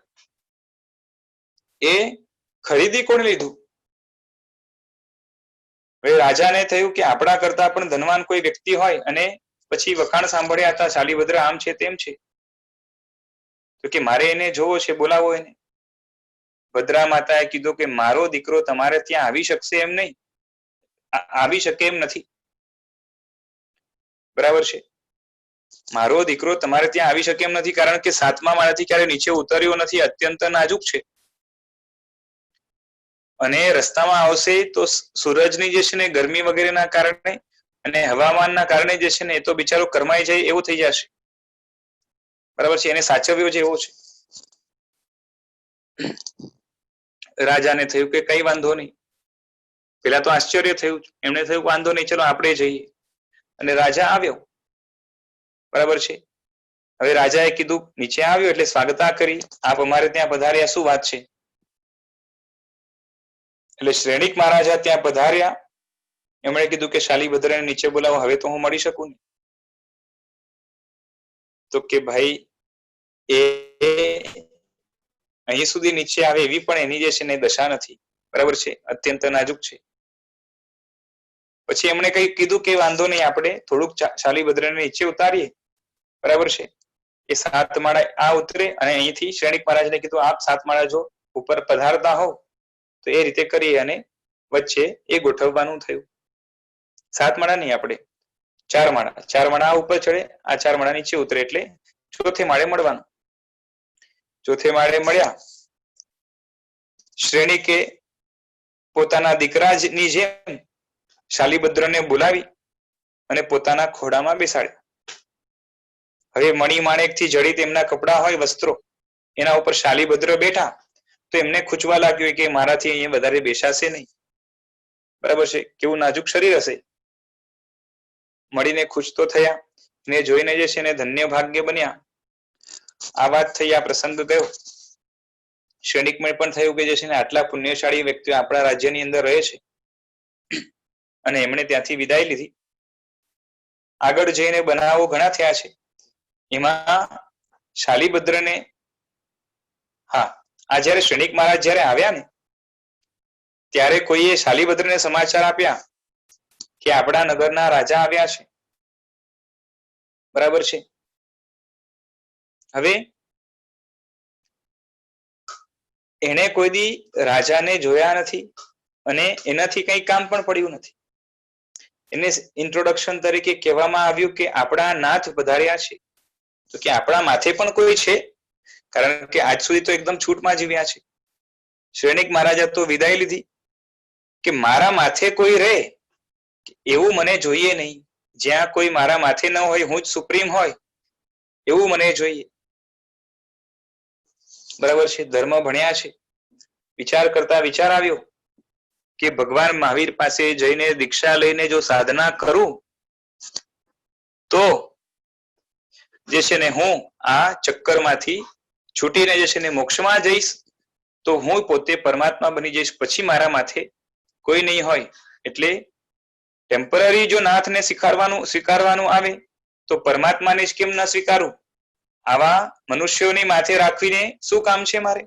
એ ખરીદી કોણ લીધું. હવે રાજાને થયું કે આપણા કરતા પણ ધનવાન કોઈ વ્યક્તિ હોય, અને પછી વખાણ સાંભળ્યા હતા, શાલીભદ્ર આમ છે તેમ છે, તો કે મારે એને જોવો છે, બોલાવો એને. ભદ્રા માતાએ કીધું કે મારો દીકરો તમારે ત્યાં આવી શકશે એમ નહીં, આવી શકે એમ નથી. બરાબર છે? મારો દીકરો તમારે ત્યાં આવી શકે એમ નથી, કારણ કે 7મા માળેથી ક્યારે નીચે ઉતર્યો નથી, અત્યંત નાજુક છે. અને રસ્તામાં આવશે તો સૂરજની જે છે ને, ગરમી વગેરેના કારણે અને હવામાનના કારણે જે છે ને, એ તો બિચારો કરમાઈ જાય એવું થઈ જશે. બરાબર છે? એને સાચવ્યો છે એવો છે. રાજાને થયું કે કઈ વાંધો નહીં. પેલા તો આશ્ચર્ય થયું, એમને થયું વાંધો નહીં, ચલો આપણે જઈએ. અને રાજા આવ્યો. બરાબર છે? હવે રાજાએ કીધું, નીચે આવ્યો એટલે સ્વાગતા કરી, આપ અમારે ત્યાં પધાર્યા, શું વાત છે? એટલે શ્રેણિક મહારાજા ત્યાં પધાર્યા. એમણે કીધું કે શાલીભદ્રને નીચે બોલાવો, હવે તો હું મળી શકું નહીં. તો કે ભાઈ એ અહીં સુધી નીચે આવે એવી પણ એની જે છે ને દશા નથી. બરાબર છે? અત્યંત નાજુક છે. પછી એમણે કઈ કીધું કે વાંધો નહીં, આપણે થોડુંક શાલીભદ્રને નીચે ઉતારીએ. બરાબર છે? એ 7 માળા આ ઉતરે, અને અહીંથી શ્રેણિક મહારાજને કીધું આપ 7 માળા જો ઉપર પધારતા હોવ તો એ રીતે કરીએ. અને વચ્ચે એ ગોઠવવાનું થયું. 7 માળા નહીં, આપણે 4 માળા. 4 માળા આ ઉપર ચડે, આ 4 માળા નીચે ઉતરે, એટલે 4થે માળે મળવાનું. 4થે માળે મળ્યા. શ્રેણિકે પોતાના દીકરાની જેમ શાલીભદ્રને બોલાવી અને પોતાના ખોડામાં બેસાડ્યા. હવે મણિમાણેક થી જડિત એમના કપડા હોય, વસ્ત્રો, એના ઉપર શાલીભદ્ર બેઠા. તો એમને ખૂંચવા લાગ્યું કે મારાથી અહીંયા વધારે બેસાશે નહીં. બરાબર છે, કેવું નાજુક શરીર હશે. મળીને ખુશ તો થયા ને જોઈને જે છે ને ધન્ય ભાગ્ય બન્યા. આ વાત થઈ, આ પ્રસંગ ગયો. ક્ષણિકમાં પણ થયું કે જે છે ને આટલા પુણ્યશાળી વ્યક્તિઓ આપણા રાજ્યની અંદર રહે છે અને એમણે ત્યાંથી વિદાય લીધી. આગળ જઈને બનાવો ઘણા થયા છે. એમાં શાલીભદ્રને, હા, આ જયારે ક્ષણિક મહારાજ જયારે આવ્યા ને ત્યારે કોઈએ શાલીભદ્રને સમાચાર આપ્યા કે આપણા નગરના રાજા આવ્યા છે. બરાબર છે. હવે એને કોઈ દી રાજાને જોયા નથી અને એનાથી કઈ કામ પણ પડ્યું નથી. એને ઇન્ટ્રોડક્શન તરીકે કહેવામાં આવ્યું કે આપણા નાથ પધાર્યા છે. તો કે આપણા માથે પણ કોઈ છે? કારણ કે આજ સુધી તો એકદમ છૂટમાં જીવ્યા છે. ક્ષણિક મહારાજા તો વિદાય લીધી કે મારા માથે કોઈ રહે એવું મને જોઈએ નહીં. જ્યાં કોઈ મારા માથે ન હોય, હું જ સુપ્રીમ હોય એવું મને જોઈએ. બરાબર છે. ધર્મ ભણ્યા છે. વિચાર કરતા વિચાર આવ્યો કે ભગવાન મહાવીર પાસે જઈને દીક્ષા લઈને જો સાધના કરું તો જે છે ને હું આ ચક્કરમાંથી છૂટીને જે છે ને મોક્ષમાં જઈશ, તો હું પોતે પરમાત્મા બની જઈશ. પછી મારા માથે કોઈ નહીં હોય. એટલે ટેમ્પરરી જો નાથને સ્વીકારવાનું આવે તો પરમાત્માને જ કેમ ના સ્વીકારું? આવા મનુષ્યોની માથે રાખવીને શું કામ છે મારે?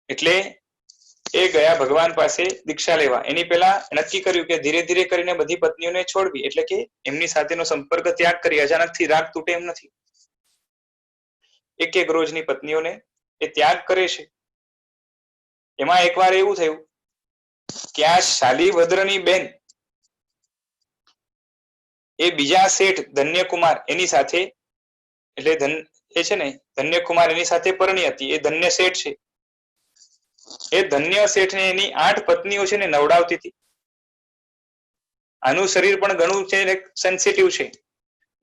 એટલે એ ગયા ભગવાન પાસે દીક્ષા લેવા. એની પહેલા નક્કી કર્યું કે ધીરે ધીરે કરીને બધી પત્નીઓને છોડવી, એટલે કે એમની સાથેનો સંપર્ક ત્યાગ કરી. અચાનકથી રાગ તૂટે એમ નથી. એક એક રોજની પત્નીઓને એ ત્યાગ કરે છે. એમાં એકવાર એવું થયું કે આ શાલીભદ્રની બેન એ બીજા શેઠ ધન્યકુમાર એની સાથે, એટલે એ છે ને ધન્યકુમાર એની સાથે પરણી હતી. એ ધન્ય શેઠ છે. એ ધન્ય શેઠને એની 8 પત્નીઓ છે ને નવડાવતી હતી. આનું શરીર પણ ઘણું છે સેન્સિટિવ છે.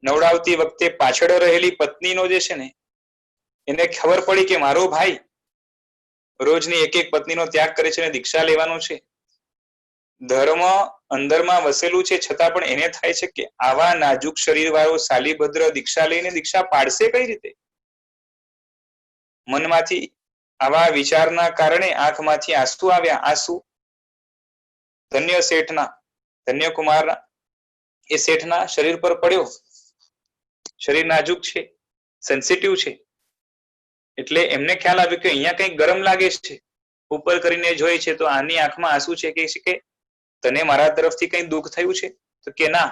નવડાવતી વખતે પાછળ રહેલી પત્નીનો જે છે ને એને ખબર પડી કે મારો ભાઈ રોજની એક એક પત્નીનો ત્યાગ કરે છે અને દીક્ષા લેવાનો છે. ધર્મ અંદરમાં વસેલું છે છતાં પણ એને થાય છે કે આવા નાજુક શરીર વાળો શાલીભદ્ર દીક્ષા લઈને દીક્ષા પાડશે કઈ રીતે? મનમાંથી આવા વિચારના કારણે આંખમાંથી આંસુ આવ્યા. આંસુ ધન્ય શેઠના, ધન્યકુમારના એ શેઠના શરીર પર પડ્યો. શરીર નાજુક છે, સેન્સિટિવ છે. એટલે એમને ખ્યાલ આવ્યો કે અહીંયા કંઈક ગરમ લાગે છે. ઉપર કરીને જોઈ છે તો આની આંખમાં આંસુ છે કે તને મારા તરફથી કઈ દુઃખ થયું છે? તો કે ના,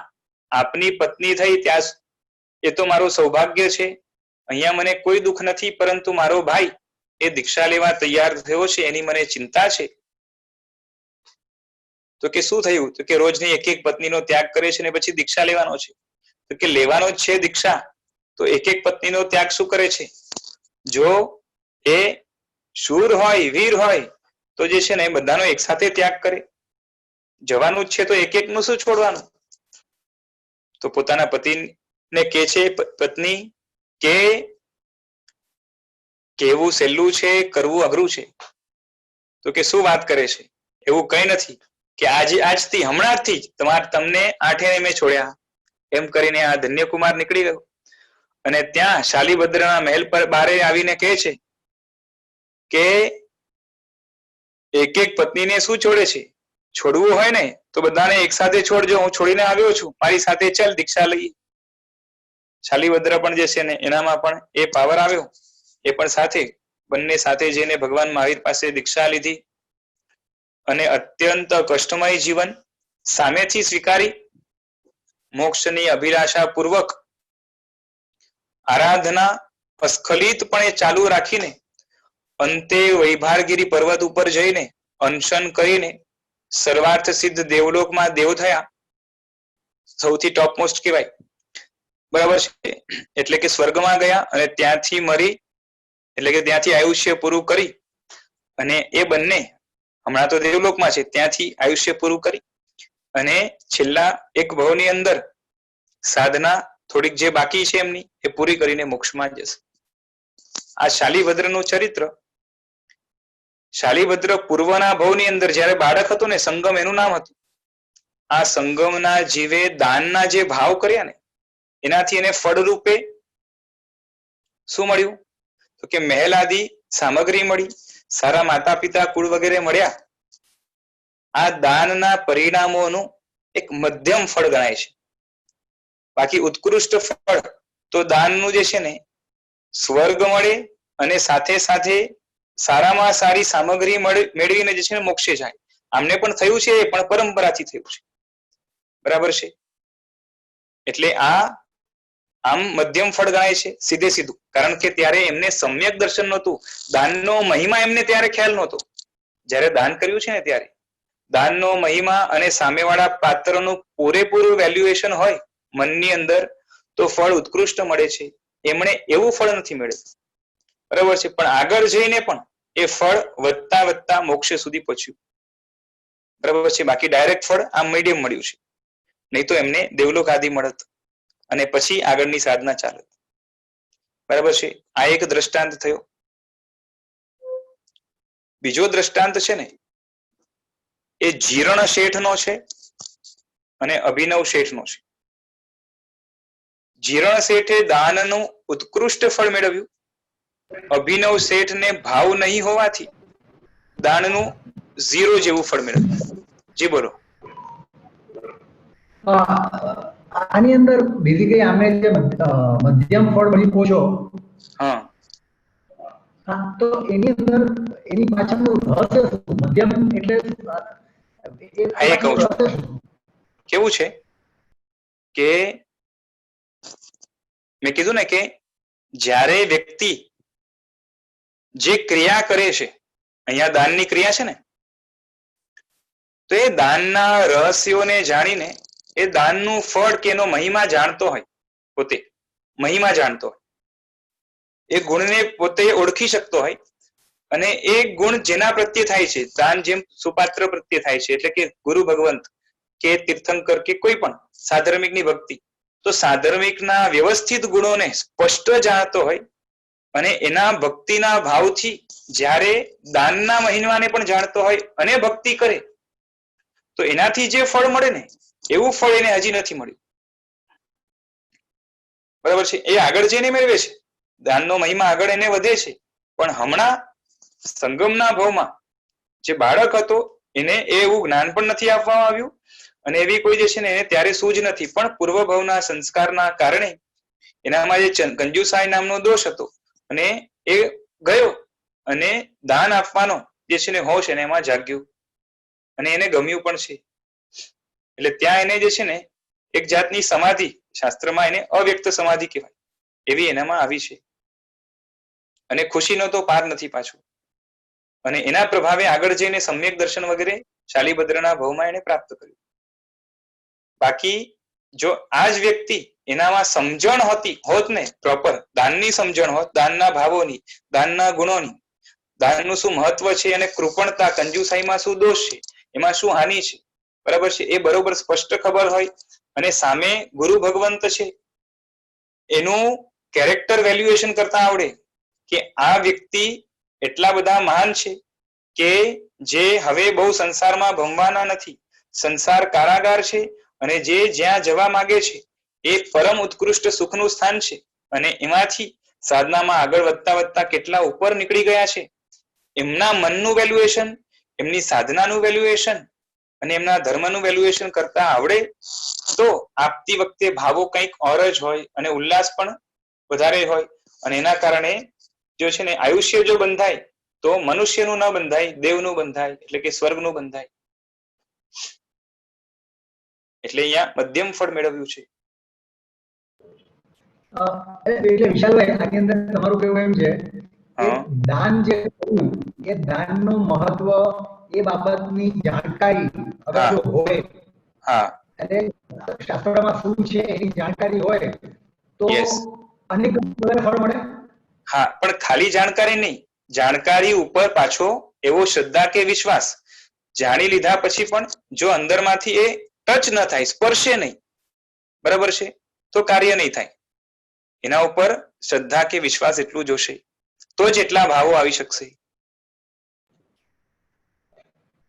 આપની પત્ની થઈ ત્યાં એ તો મારું સૌભાગ્ય છે. અહીંયા મને કોઈ દુઃખ નથી, પરંતુ મારો ભાઈ એ દીક્ષા લેવા તૈયાર થયો છે એની મને ચિંતા છે. તો કે શું થયું? તો કે રોજની એક એક પત્નીનો ત્યાગ કરે છે ને પછી દીક્ષા લેવાનો છે. તો કે લેવાનો જ છે દીક્ષા, તો એક એક પત્નીનો ત્યાગ શું કરે છે? જો એ શૂર હોય, વીર હોય તો જે છે ને બધાનો એક સાથે ત્યાગ કરે. જવાનું જ છે તો એક એક નું શું છોડવાનું? તો પોતાના પતિને કે છે પત્ની કે કેવું સહેલું છે, કરવું અઘરું છે. તો કે શું વાત કરે છે? એવું કઈ નથી કે આજથી હમણાંથી જ તમને 8 મેં છોડ્યા. એમ કરીને આ ધન્યકુમાર નીકળી ગયો અને ત્યાં શાલીભદ્રના મહેલ પર બારે આવીને કહે છે કે એક એક પત્નીને શું છોડે છે? છોડવું હોય ને તો બધાને એક સાથે છોડજો. હું છોડીને આવ્યો છું, મારી સાથે ચાલ દીક્ષા લઈએ. શાલીભદ્ર પણ જે છે ને એનામાં પણ એ પાવર આવ્યો. એ પણ સાથે, બંને સાથે જઈને ભગવાન મહાવીર પાસે દીક્ષા લીધી અને અત્યંત કષ્ટમય જીવન સામેથી સ્વીકારી મોક્ષની અભિલાષા પૂર્વક આરાધના અસ્ખલિતપણે ચાલુ રાખીને અંતે વૈભારગીરી પર્વત ઉપર જઈને અનશન કરીને સર્વાર્થ સિદ્ધ દેવલોકમાં દેવ થયા. સૌથી ટોપ મોસ્ટ કહેવાય. બરાબર છે. એટલે કે સ્વર્ગમાં ગયા અને ત્યાંથી મરી, એટલે કે ત્યાંથી આયુષ્ય પૂરું કરી અને એ બંને હમણાં તો દેવલોકમાં છે, ત્યાંથી આયુષ્ય પૂરું કરી અને છેલ્લા એક ભવની અંદર સાધના થોડીક જે બાકી છે એમની એ પૂરી કરીને મોક્ષમાં જશે. આ શાલીભદ્રનું ચરિત્ર, શાલીભદ્ર પૂર્વના ભવની અંદર જયારે બાળક હતો ને, સંગમ એનું નામ હતું, આ સંગમના જીવે દાનના જે ભાવ કર્યા ને એનાથી એને ફળ રૂપે શું મળ્યું? તો કે મહેલ આદિ સામગ્રી મળી, સારા માતા પિતા કુળ વગેરે મળ્યા. આ દાનના પરિણામોનું એક મધ્યમ ફળ ગણાય છે. બાકી ઉત્કૃષ્ટ ફળ તો દાનનું જે છે ને, સ્વર્ગ મળે અને સાથે સાથે સારામાં સારી સામગ્રી મેળવીને જે છે ને મોક્ષે જાય. આમને પણ થયું છે, પણ પરંપરાથી થયું છે. બરાબર છે? એટલે આ આમ મધ્યમ ફળ ગણાય છે, સીધે સીધું. કારણ કે ત્યારે એમને સમ્યક દર્શન નહોતું, દાનનો મહિમા એમને ત્યારે ખ્યાલ નહોતો. જ્યારે દાન કર્યું છે ને ત્યારે દાનનો મહિમા અને સામેવાળા પાત્રનું પૂરેપૂરું વેલ્યુએશન હોય મનની અંદર, તો ફળ ઉત્કૃષ્ટ મળે છે. એમણે એવું ફળ નથી મેળવ્યું. બરાબર છે? પણ આગળ જઈને પણ એ ફળ વધતા વધતા મોક્ષ સુધી પહોંચ્યું. બરાબર છે? બાકી ડાયરેક્ટ ફળ આમ મીડિયમ મળ્યું છે, નહીં તો એમને દેવલોક આદિ મળત અને પછી આગળની સાધના ચાલત. બરાબર છે? આ એક દ્રષ્ટાંત થયો. બીજો દ્રષ્ટાંત છે ને, એ જીરણ શેઠનો છે અને અભિનવ શેઠનો છે. જીરણ શેઠે દાનનું ઉત્કૃષ્ટ ફળ મેળવ્યું. અભિનવ શેઠને ભાવ નહીં હોવાથી દાનનું 0 જેવું ફળ મેળવ્યું. જી બોલો. આની અંદર બેઝિકલી આમે જે મધ્યમ ફળ બની પહોંચો, હા, તો એની અંદર એની પાછળનું રહસ્ય શું? મધ્યમ એટલે એ કહું છું. કેવું છે કે મેં કીધું ને કે જ્યારે વ્યક્તિ જે ક્રિયા કરે છે, અહીંયા દાનની ક્રિયા છે ને, તો એ દાનના રહસ્યોને જાણીને એ દાનનું ફળ કે એનો મહિમા જાણતો હોય, પોતે મહિમા જાણતો હોય, એ ગુણને પોતે ઓળખી શકતો હોય, અને એ ગુણ જેના પ્રત્યે થાય છે, દાન જેમ સુપાત્ર પ્રત્યે થાય છે, એટલે કે ગુરુ ભગવંત કે તીર્થંકર કે કોઈ પણ સાધર્મિકની ભક્તિ, તો સાધર્મિકના વ્યવસ્થિત ગુણોને સ્પષ્ટ જાણતો હોય અને એના ભક્તિના ભાવથી જ્યારે દાનના મહિમાને પણ જાણતો હોય અને ભક્તિ કરે, તો એનાથી જે ફળ મળે ને એવું ફળ એને હજી નથી મળ્યું. બરાબર છે? એ આગળ જઈને મેળવે છે, દાનનો મહિમા આગળ એને વધે છે, પણ હમણાં સંગમના ભાવમાં જે બાળક હતો એને એવું જ્ઞાન પણ નથી આપવામાં આવ્યું અને એવી કોઈ જે છે ને એને ત્યારે સૂઝ નથી. પણ પૂર્વ ભાવના સંસ્કારના કારણે એનામાં જે કંજુસાઈ નામનો દોષ હતો અને એ ગયો અને દાન આપવાનો જે છે ને હોશ એને એમાં જાગ્યું અને એને ગમ્યું પણ છે. એટલે ત્યાં એને જે છે ને એક જાતની સમાધિ, શાસ્ત્રમાં એને અવ્યક્ત સમાધિ કહેવાય, એવી એનામાં આવી છે અને ખુશીનો તો પાર નથી પાછો. અને એના પ્રભાવે આગળ જઈને સમ્યક દર્શન વગેરે શાલીભદ્રના ભાવમાં એને પ્રાપ્ત કર્યું. બાકી જો આ જ વ્યક્તિ એનામાં સમજણ હોત ને, પ્રોપર દાનની સમજણ હોત, દાનના ભાવોની, દાનના ગુણોની, દાનનું શું મહત્વ છે અને કૃપણતા, કંજુસાઈમાં શું દોષ છે, એમાં શું હાનિ છે, બરાબર છે, એ બરોબર સ્પષ્ટ ખબર હોય અને સામે ગુરુ ભગવંત છે એનું કેરેક્ટર વેલ્યુએશન કરતા આવડે કે આ વ્યક્તિ એટલા બધા મહાન છે કે જે હવે બહુ સંસારમાં ભમવાના નથી, સંસાર કારાગાર છે અને જે જ્યાં જવા માંગે છે એ પરમ ઉત્કૃષ્ટ સુખનું સ્થાન છે અને એમાંથી સાધનામાં આગળ વધતા વધતા કેટલા ઉપર નીકળી ગયા છે, એમના મનનું વેલ્યુએશન, એમની સાધનાનું વેલ્યુએશન અને એમના ધર્મનું વેલ્યુએશન કરતા આવડે તો આપતી વખતે ભાવો કંઈક ઓર જ હોય અને ઉલ્લાસ પણ વધારે હોય અને એના કારણે જો છે ને આયુષ્ય જો બંધાય તો મનુષ્યનું ન બંધાય, દેવનું બંધાય, એટલે કે સ્વર્ગનું બંધાય. એટલે અહીંયા મધ્યમ ફળ મેળવ્યું છે. એટલે વિશાલભાઈ, આની અંદર તમારું કેવું એમ છે કે દાન જે કરવું એ દાનનું મહત્વ એ બાબતની જાણકારી અગર જો હોય, અને શાસ્ત્રમાં શું છે એની જાણકારી હોય તો અનેક ફળ મળે. હા, પણ ખાલી જાણકારી નહીં, જાણકારી ઉપર પાછો એવો શ્રદ્ધા કે વિશ્વાસ, જાણી લીધા પછી પણ જો અંદરમાંથી એ ટચ ન થાય, સ્પર્શે નહીં, બરાબર છે, તો કાર્ય નહીં થાય. એના ઉપર શ્રદ્ધા કે વિશ્વાસ એટલું જોશે. તો જ એટલા ભાવો આવી શકશે.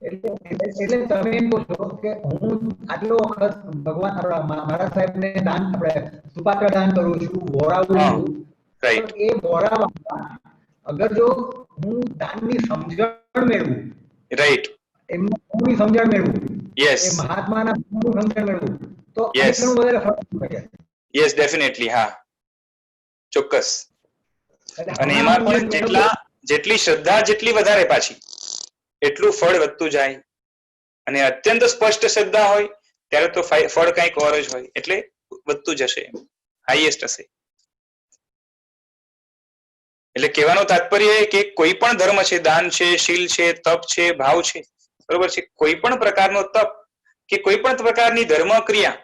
એટલે તમે એમ કહો છો કે હું આટલો વખત ભગવાન મારા સાહેબને દાન આપણે સુપાત્ર દાન કરું છું, વોરાવું છું, એ વોરાવા અગર જો હું દાનની સમજણ મેળવું, રાઈટ, એમની સમજણ મેળવું, યસ, એ મહાત્માના સમજણ મેળવું, તો ઘણું વધારે ફરક પડે. યસ, ડેફિનેટલી, હા, ચોક્કસ. અને એમાં પણ જેટલી શ્રદ્ધા જેટલી વધારે પાછી એટલું ફળ વધતું જાય. અને અત્યંત સ્પષ્ટ શ્રદ્ધા હોય ત્યારે તો ફળ કંઈક ઓર જ હોય, એટલે વધતું જશે, હાઈએસ્ટ હશે. એટલે કહેવાનો તાત્પર્ય કે કોઈ પણ ધર્મ છે, દાન છે, શીલ છે, તપ છે, ભાવ છે, બરોબર છે, કોઈ પણ પ્રકારનો તપ કે કોઈ પણ પ્રકારની ધર્મ ક્રિયા,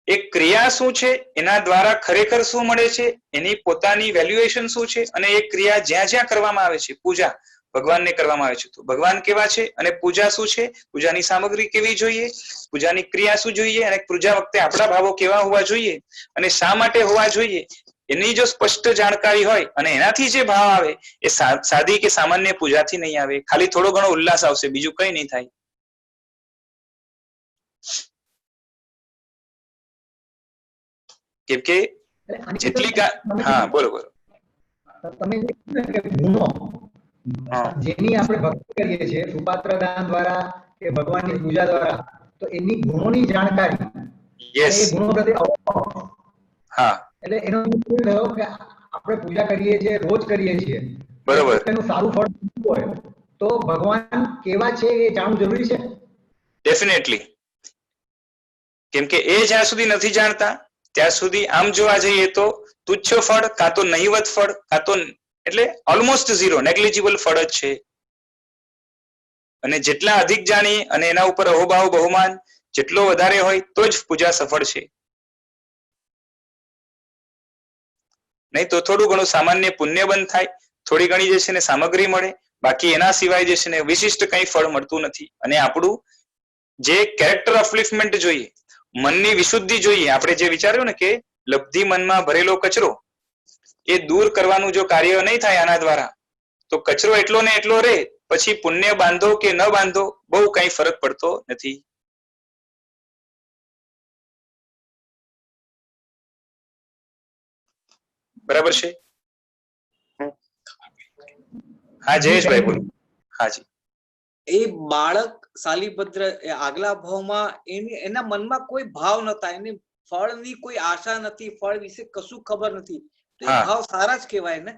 એ ક્રિયા શું છે, એના દ્વારા ખરેખર શું મળે છે, એની પોતાની વેલ્યુએશન શું છે, અને એ ક્રિયા જ્યાં જ્યાં કરવામાં આવે છે, પૂજા ભગવાનને કરવામાં આવે છે, તો ભગવાન કેવા છે અને પૂજા શું છે, પૂજાની સામગ્રી કેવી જોઈએ, પૂજાની ક્રિયા શું જોઈએ, અને પૂજા વખતે આપણા ભાવો કેવા હોવા જોઈએ અને શા માટે હોવા જોઈએ, એની જો સ્પષ્ટ જાણકારી હોય અને એનાથી જે ભાવ આવે એ સાદી કે સામાન્ય પૂજાથી નહીં આવે, ખાલી થોડો ઘણો ઉલ્લાસ આવશે, બીજું કઈ નહીં થાય. કેમ કે જેટલી હા બોલો બોલો. તમે ગુનો જેની આપણે ભક્તિ કરીએ છીએ સુપાત્ર દાન દ્વારા કે ભગવાનની પૂજા દ્વારા, તો એની ગુણોની જાણકારી, યસ, એ ગુણો પ્રત્યે હા, એટલે એનો મતલબ થયો કે આપણે પૂજા કરીએ છીએ, રોજ કરીએ છીએ, બરોબર, એનું સારું ફળ હોય તો ભગવાન કેવા છે એ જાણવું જરૂરી છે. ડેફિનેટલી. કેમ કે એ જ્યાં સુધી નથી જાણતા ત્યાં સુધી આમ જોવા જઈએ તો તુચ્છ ફળ, કાં તો નહિવત ફળ, કાં તો એટલે ઓલમોસ્ટ ઝીરો, નેગ્લિજિબલ ફળ જ છે. અને જેટલા અધિક જાણીએ અને એના ઉપર અહોભાવ બહુમાન જેટલો વધારે હોય તો જ પૂજા સફળ છે. નહીં તો થોડું ઘણું સામાન્ય પુણ્ય બંધ થાય, થોડી ઘણી જે છે ને સામગ્રી મળે, બાકી એના સિવાય જે છે ને વિશિષ્ટ કંઈ ફળ મળતું નથી. અને આપણું જે કેરેક્ટર અપલિફમેન્ટ જોઈએ, મનની વિશુદ્ધિ જોઈએ, આપણે જે વિચાર્યું ને કે લબ્ધિ મનમાં ભરેલો કચરો એ દૂર કરવાનું જો કાર્ય નહીં થાય આના દ્વારા, તો કચરો એટલો ને એટલો રહે, પછી પુણ્ય બાંધો કે ન બાંધો બહુ કઈ ફરક પડતો નથી. બરાબર છે? હા જયેશભાઈ બોલો. હાજી. એ બાળક શાલીભદ્ર આગલા ભાવમાં એના મનમાં કોઈ ભાવ નતા, એને ફળની કોઈ આશા નથી, ફળ વિશે કશું ખબર નથી, તો એ ભાવ સારા જ કહેવાય ને?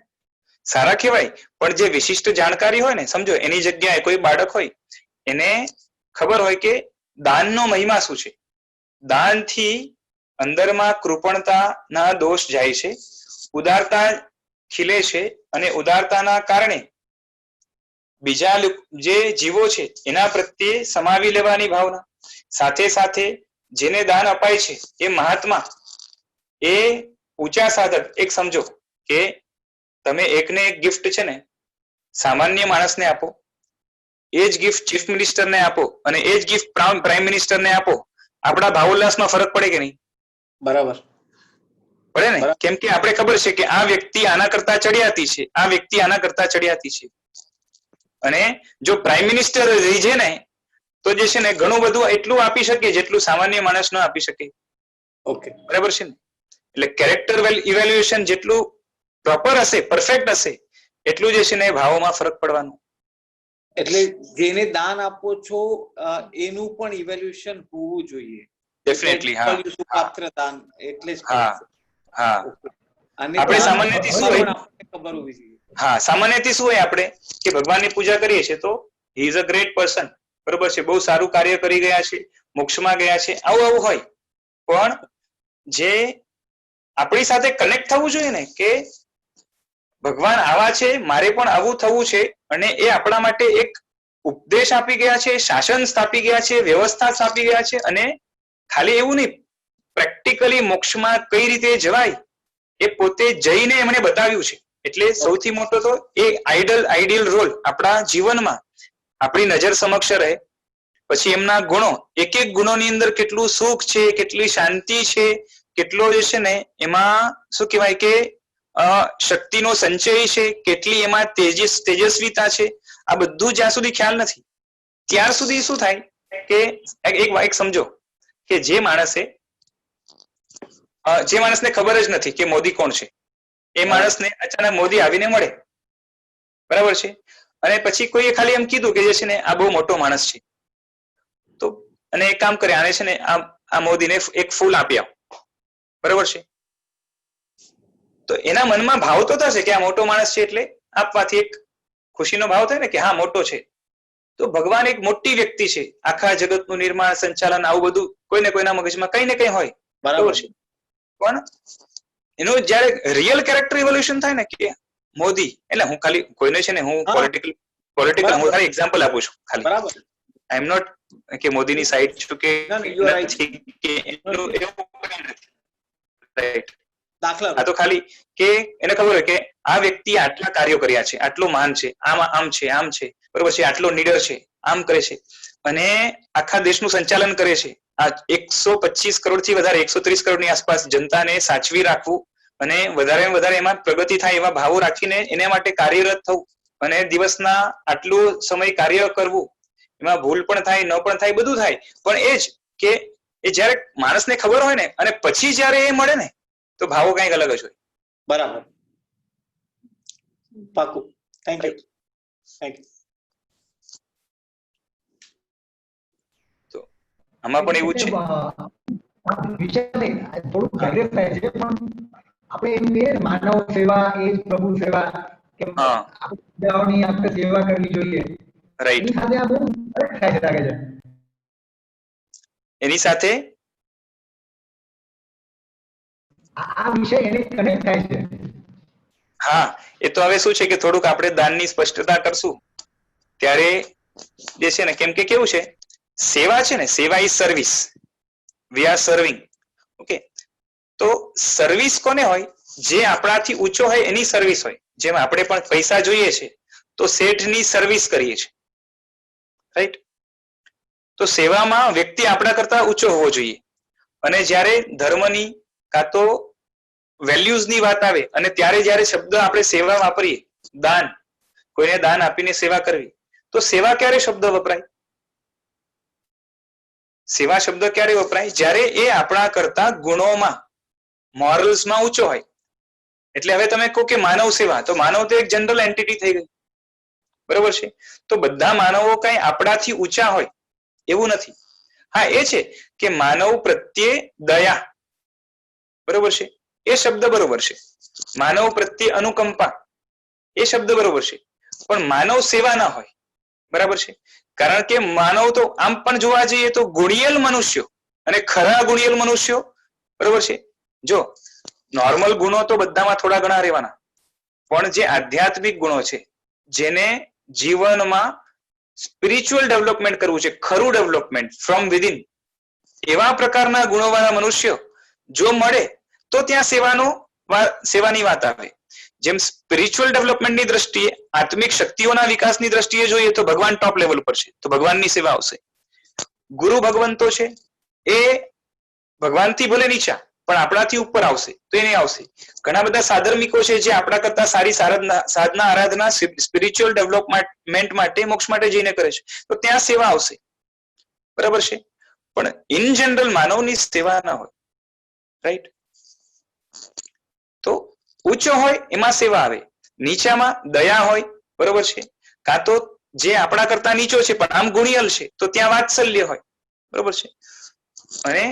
સારા કહેવાય, પણ જે વિશિષ્ટ જાણકારી હોય ને, સમજો એની જગ્યાએ કોઈ બાળક હોય, એને ખબર હોય કે દાનનો મહિમા શું છે, દાનથી અંદરમાં કૃપણતાના દોષ જાય છે, ઉદારતા ખીલે છે, અને ઉદારતાના કારણે બીજા જે જીવો છે એના પ્રત્યે સમાવી લેવાની ભાવના, સાથે સાથે જેને દાન અપાય છે એ મહાત્મા, એ ઊંચા સાધક. એક સમજો કે તમે એકને એક ગિફ્ટ છે ને સામાન્ય માણસને આપો, એ જ ગિફ્ટ ચીફ મિનિસ્ટરને આપો અને એ જ ગિફ્ટ પ્રાઇમ મિનિસ્ટરને આપો, આપણા ભાવોલ્લાસમાં ફરક પડે કે નહીં? બરાબર પડે ને. કેમ કે આપણે ખબર છે કે આ વ્યક્તિ આના કરતા ચડિયાતી છે, આ વ્યક્તિ આના કરતા ચડિયાતી છે. અને જો પ્રાઇમ મિનિસ્ટર રહી છે ને તો જે છે ને ઘણું બધું એટલું આપી શકે જેટલું સામાન્ય માણસ ન આપી શકે. ઓકે, બરાબર છે ને? એટલે કેરેક્ટર ઇવેલ્યુએશન જેટલું પ્રોપર હશે, પરફેક્ટ હશે, એટલું જે છે ને ભાવોમાં ફરક પડવાનું. એટલે જેને દાન આપો છો એનું પણ ઇવેલ્યુએશન હોવું જોઈએ. ડેફિનેટલી. હા, સુપાત્ર દાન એટલે જ. હા હા. અને આપણે સામાન્યથી શું હોય, ખબર હોવી જોઈએ. હા, સામાન્યથી શું હોય આપણે કે ભગવાનની પૂજા કરીએ છીએ તો he is a great person, બરોબર છે, બહુ સારું કાર્ય કરી ગયા છે, મોક્ષમાં ગયા છે, આવું આવું હોય. પણ જે આપણી સાથે કનેક્ટ થવું જોઈએ ને કે ભગવાન આવા છે, મારે પણ આવું થવું છે, અને એ આપણા માટે એક ઉપદેશ આપી ગયા છે, શાસન સ્થાપી ગયા છે, વ્યવસ્થા સ્થાપી ગયા છે, અને ખાલી એવું નહીં, પ્રેક્ટિકલી મોક્ષમાં કઈ રીતે જવાય એ પોતે જઈને એમણે બતાવ્યું છે. એટલે સૌથી મોટો તો એ આઈડિયલ રોલ આપણા જીવનમાં આપણી નજર સમક્ષ રહે. પછી એમના ગુણો, એક એક ગુણોની અંદર કેટલું સુખ છે, કેટલી શાંતિ છે, કેટલો જે છે ને એમાં શું કહેવાય કે શક્તિનો સંચય છે, કેટલી એમાં તેજસ્વીતા છે, આ બધું જ્યાં સુધી ખ્યાલ નથી ત્યાર સુધી શું થાય કે એક સમજો કે જે માણસને ખબર જ નથી કે મોદી કોણ છે, એ માણસને અચાનક મોદી આવીને મળે, બરાબર છે, અને પછી કોઈએ ખાલી એમ કીધું કે જે છે ને આ બહુ મોટો માણસ છે, તો અને એક કામ કરે, આને છે ને આ મોદીને એક ફૂલ આપી આવ, બરાબર છે, તો એના મનમાં ભાવ તો થશે કે આ મોટો માણસ છે એટલે આપવાથી એક ખુશીનો ભાવ થાય ને કે હા મોટો છે. તો ભગવાન એક મોટી વ્યક્તિ છે, આખા જગતનું નિર્માણ, સંચાલન, આવું બધું કોઈને કોઈના મગજમાં કઈ ને કઈ હોય, બરાબર છે, પણ એનું જયારે રિયલ કેરેક્ટર ઇવોલ્યુશન થાય ને કે મોદી, એટલે હું ખાલી કોઈને છે ને હું પોલિટિકલ હું ખાલી એક્ઝામ્પલ આપું છું ખાલી, બરાબર, આઈ એમ નોટ કે મોદીની સાઈડ છું કે આ તો ખાલી કે એને ખબર હોય કે આ વ્યક્તિ આટલા કાર્યો કર્યા છે, આટલો માન છે, આમ છે, બરોબર છે, આટલો નીડર છે, આમ કરે છે, અને આખા દેશનું સંચાલન કરે છે, આ 125 કરોડ થી વધારે 130 કરોડની આસપાસ જનતાને સાચવી રાખવું અને વધારે એમાં પ્રગતિ થાય એવા ભાવો રાખીને એના માટે કાર્યરત થવું અને દિવસના આટલું સમય કાર્ય કરવું, એમાં ભૂલ પણ થાય, ન પણ થાય, બધું થાય, પણ એ જ કે એ જયારે માણસને ખબર હોય ને અને પછી જયારે એ મળે ને તો ભાવો કઈક અલગ જ હોય. બરાબર, પાકું, થેન્ક યુ. તો આમાં પણ એવું છે થોડું કાર્ય થાય છે, પણ આપણે એમ કહીએ માનવ સેવા એ જ પ્રભુ સેવા, કે આપણે સેવા કરવી જોઈએ, રાઈટ, એની સાથે આ બહુ ફરક થાય છે લાગે છે. એની સાથે આ વિષય એને કનેક્ટ થાય છે. હા, એ તો હવે શું છે કે થોડુંક આપણે દાનની સ્પષ્ટતા કરશું ત્યારે જે છે ને, કેમ કે કેવું છે, સેવા છે ને, સેવા is service, we are serving, okay, તો સર્વિસ કોને હોય, જે આપણાથી ઊંચો હોય એની સર્વિસ હોય. જેમ આપણે પણ પૈસા જોઈએ છે તો શેઠની સર્વિસ કરીએ છીએ, રાઈટ, તો સેવામાં વ્યક્તિ આપણા કરતા ઊંચો હોવો જોઈએ. અને જ્યારે ધર્મની કાં તો વેલ્યુઝની વાત આવે અને ત્યારે જ્યારે શબ્દ આપણે સેવા વાપરીએ, દાન, કોઈને દાન આપીને સેવા કરવી, તો સેવા ક્યારે શબ્દ વપરાય? સેવા શબ્દ ક્યારે વપરાય? જ્યારે એ આપણા કરતા ગુણોમાં, મોરલ્સમાં ઊંચો હોય. એટલે હવે તમે કહો કે માનવ સેવા, તો માનવ તો એક જનરલ એન્ટિટી થઈ ગઈ, બરોબર છે, તો બધા માનવો કઈ આપણાથી ઊંચા હોય એવું નથી. હા, એ છે કે માનવ પ્રત્યે દયા, બરોબર છે, એ શબ્દ બરોબર છે, માનવ પ્રત્યે અનુકંપા, એ શબ્દ બરોબર છે, પણ માનવ સેવા ના હોય, બરાબર છે, કારણ કે માનવ તો આમ પણ જોવા જઈએ તો ગુણિયલ મનુષ્યો અને ખરા ગુણિયલ મનુષ્યો, બરોબર છે, જો નોર્મલ ગુણો તો બધામાં થોડા ઘણા રહેવાના, પણ જે આધ્યાત્મિક ગુણો છે, જેને જીવનમાં સ્પિરિચ્યુઅલ ડેવલપમેન્ટ કરવું છે, ખરું ડેવલપમેન્ટ ફ્રોમ વિધિન, એવા પ્રકારના ગુણોવાળા મનુષ્યો જો મળે તો ત્યાં સેવાની વાત આવે. જેમ સ્પિરિચ્યુઅલ ડેવલપમેન્ટની દ્રષ્ટિએ, આત્મિક શક્તિઓના વિકાસની દ્રષ્ટિએ જોઈએ તો ભગવાન ટોપ લેવલ પર છે, તો ભગવાનની સેવા આવશે. ગુરુ ભગવંતો છે એ ભગવાનથી ભલે નીચા પણ આપણાથી ઉપર આવશે તો એને આવશે. ઘણા બધા સાધર્મિકો છે જે આપણા કરતા સારી સાધના આરાધના સ્પિરિચ્યુઅલ ડેવલપમેન્ટ માટે, મોક્ષ માટે જઈને કરે છે, તો ત્યાં સેવા આવશે, બરાબર છે, પણ ઇન જનરલ માનવની સેવા ના હોય, રાઈટ. તો ઊંચો હોય એમાં સેવા આવે, નીચામાં દયા હોય, બરોબર છે, કાં તો જે આપણા કરતા નીચો છે પણ આમ ગુણિયલ છે તો ત્યાં વાત્સલ્ય હોય, બરોબર છે. અને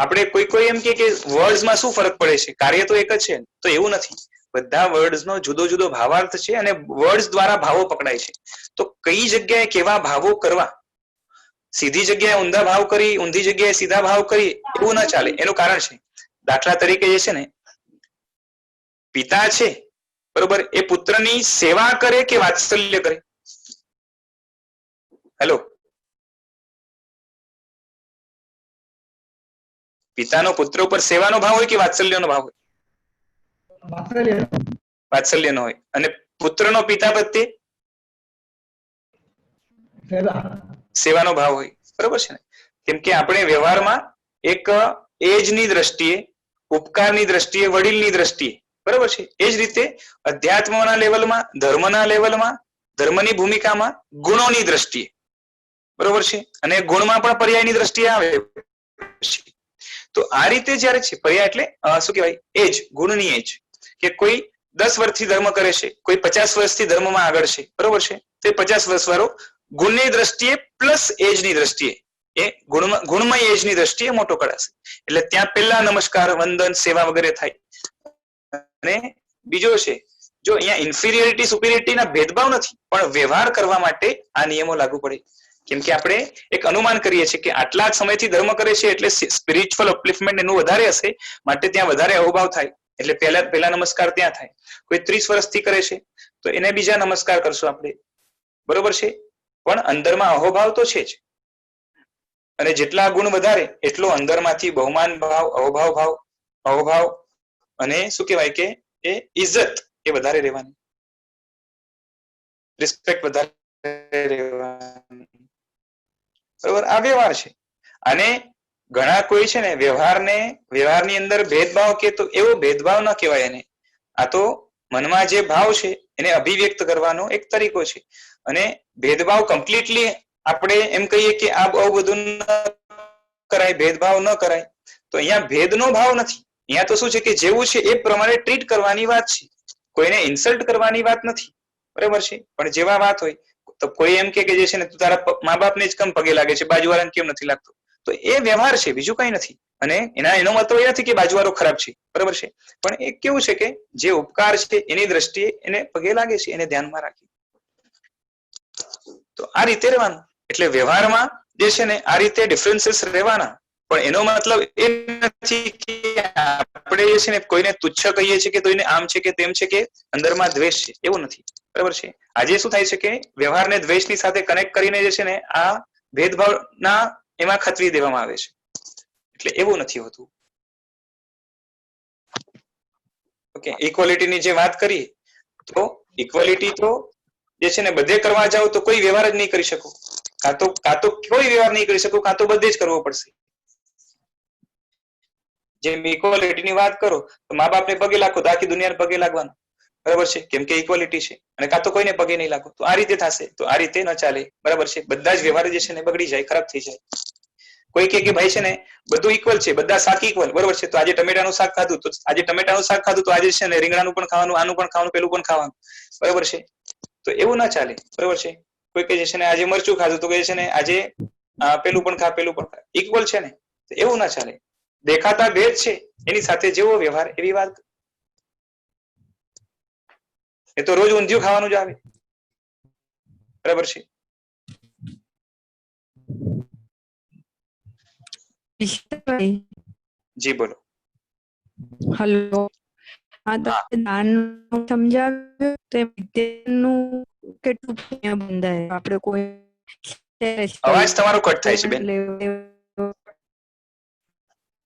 આપણે કોઈ એમ કે વર્ડ્સમાં શું ફરક પડે છે, કાર્ય તો એક જ છે, તો એવું નથી, બધા વર્ડ્સનો જુદો જુદો ભાવાર્થ છે અને વર્ડ્સ દ્વારા ભાવો પકડાય છે. તો કઈ જગ્યાએ કેવા ભાવો કરવા, સીધી જગ્યાએ ઊંધા ભાવ કરી, ઊંધી જગ્યાએ સીધા ભાવ કરી, એવું ના ચાલે. એનું કારણ છે, દાખલા તરીકે જે છે ને, પિતા છે, બરોબર, એ પુત્રની સેવા કરે કે વાત્સલ્ય કરે? હેલો, પિતાનો પુત્ર ઉપર સેવાનો ભાવ હોય કે વાત્સલ્યનો ભાવ હોય? વાત્સલ્યનો હોય. અને પુત્રનો પિતા પ્રત્યે સેવાનો ભાવ હોય, બરોબર છે ને? કેમ કે આપણે વ્યવહારમાં એક એજની દ્રષ્ટિએ, ઉપકારની દ્રષ્ટિએ, વડીલની દ્રષ્ટિએ બરોબર છે. એ જ રીતે અધ્યાત્મના લેવલમાં, ધર્મના લેવલમાં, ધર્મની ભૂમિકામાં ગુણોની દ્રષ્ટિએ, બરોબર છે, અને ગુણમાં પણ પર્યાયની દ્રષ્ટિએ આવે છે. તો આ રીતે જયારે છે પર્યાય એટલે શું કહેવાય, એજ, ગુણની એજ, કે કોઈ 10 વર્ષથી ધર્મ કરે છે, કોઈ 50 વર્ષથી ધર્મમાં આગળ છે, બરોબર છે, તે 50 વર્ષ વાળો ગુણની દ્રષ્ટિએ પ્લસ એજની દ્રષ્ટિએ, એ ગુણમય એજની દ્રષ્ટિએ મોટો કરાશે. એટલે ત્યાં પહેલા નમસ્કાર, વંદન, સેવા વગેરે થાય. અને બીજો છે, જો અહીંયા ઇન્ફિરિયરિટી સુપિરિયરિટી ના ભેદભાવ નથી, પણ વ્યવહાર કરવા માટે આ નિયમો લાગુ પડે. કેમ કે આપણે એક અનુમાન કરીએ છીએ કે આટલા જ સમયથી ધર્મ કરે છે એટલે સ્પિરિચ્યુઅલ અપલિફમેન્ટ એનું વધારે હશે, માટે ત્યાં વધારે અહોભાવ થાય. એટલે પહેલા નમસ્કાર ત્યાં થાય. કોઈ 30 વર્ષથી કરે છે તો એને બીજા નમસ્કાર કરશું આપણે, બરોબર છે, પણ અંદરમાં અહોભાવ તો છે જ. અને જેટલા ગુણ વધારે એટલો અંદરમાંથી બહુમાન ભાવ, અહોભાવ અને શું કહેવાય કે એ ઇજ્જત એ વધારે રહેવાની, રિસ્પેક્ટ વધારે રહેવાની, બરોબર. આ વ્યવહાર છે. અને ઘણા કોઈ છે ને વ્યવહારની અંદર ભેદભાવ કે, તો એવો ભેદભાવ ન કહેવાય એને. આ તો મનમાં જે ભાવ છે એને અભિવ્યક્ત કરવાનો એક તરીકો છે. અને ભેદભાવ કમ્પ્લીટલી આપણે એમ કહીએ કે આ બહુ બધું ન કરાય, ભેદભાવ ન કરાય, તો અહીંયા ભેદનો ભાવ નથી. અહીંયા તો શું છે કે જેવું છે એ પ્રમાણે ટ્રીટ કરવાની વાત છે, કોઈને ઇન્સલ્ટ કરવાની વાત નથી, બરાબર છે. પણ જેવા વાત હોય તો કોઈ એમ કે જે છે ને તું તારા મા બાપને જ કેમ પગે લાગે છે, બાજુવાળાને કેમ નથી લાગતો, તો એ વ્યવહાર છે, બીજું કઈ નથી. અને એનો મતલબ એ નથી કે બાજુવાળો ખરાબ છે, બરાબર છે, પણ એ કેવું છે કે જે ઉપકાર છે એની દ્રષ્ટિએ એને પગે લાગે છે, એને ધ્યાનમાં રાખી. તો આ રીતે રહેવાનું. એટલે વ્યવહારમાં જે છે ને આ રીતે ડિફરન્સીસ રહેવાના, પણ એનો મતલબ એ નથી કે આપણે જે છે ને કોઈને તુચ્છ કહીએ છીએ કે કોઈને આમ છે કે તેમ છે કે અંદરમાં દ્વેષ છે, એવું નથી, બરાબર છે. આજે શું થાય છે કે વ્યવહારને દ્વેષની સાથે કનેક્ટ કરીને જે છે ને આ ભેદભાવના એમાં ખતવી દેવામાં આવે છે. એટલે એવું નથી હોતું. ઓકે, ઇક્વાલિટીની જે વાત કરી, તો ઇક્વાલિટી તો જે છે ને બધે કરવા જાવ તો કોઈ વ્યવહાર જ નહીં કરી શકો, કાં તો કોઈ વ્યવહાર નહીં કરી શકો, કાં તો બધે જ કરવો પડશે. જેમ ઇક્વાલિટીની વાત કરો તો મા બાપને પગે લાગો તો આખી દુનિયાને પગે લાગવાનું, બરાબર છે, કેમ કે ઇક્વાલિટી છે. અને કાં તો કોઈને પગે નહીં લાગો, તો આ રીતે થશે, તો આ રીતે ન ચાલે, બરાબર છે. બધા જ વ્યવહાર જે છે ને બગડી જાય, ખરાબ થઈ જાય. કોઈ કે ભાઈ છે ને બધું ઇક્વલ છે, બધા શાક ઇક્વલ, બરાબર છે, તો આજે ટમેટાનું શાક ખાધું તો આજે ટમેટાનું શાક ખાધું તો આજે છે ને રીંગણાનું પણ ખાવાનું, આનું પણ ખાવાનું, પેલું પણ ખાવાનું, બરાબર છે. તો એવું ના ચાલે, બરાબર છે. કોઈ કે છે ને આજે મરચું ખાધું તો કે છે ને આજે પેલું પણ ખા, પેલું પણ ખા, ઇક્વલ છે ને, તો એવું ના ચાલે. દેખાતા ભેદ છે એની સાથે જેવો વ્યવહાર એવી વાત. એ તો રોજ ઊંધિયું ખાવાનું જ આવે, બરાબર છે. જી બોલો. હલો. હા, તમે દાન સમજાવ્યું તો વિદ્યાનું કેટલું પુણ્ય બંધાય, આપણે કોઈ અવાજ તમારો કટ થાય છે બેન,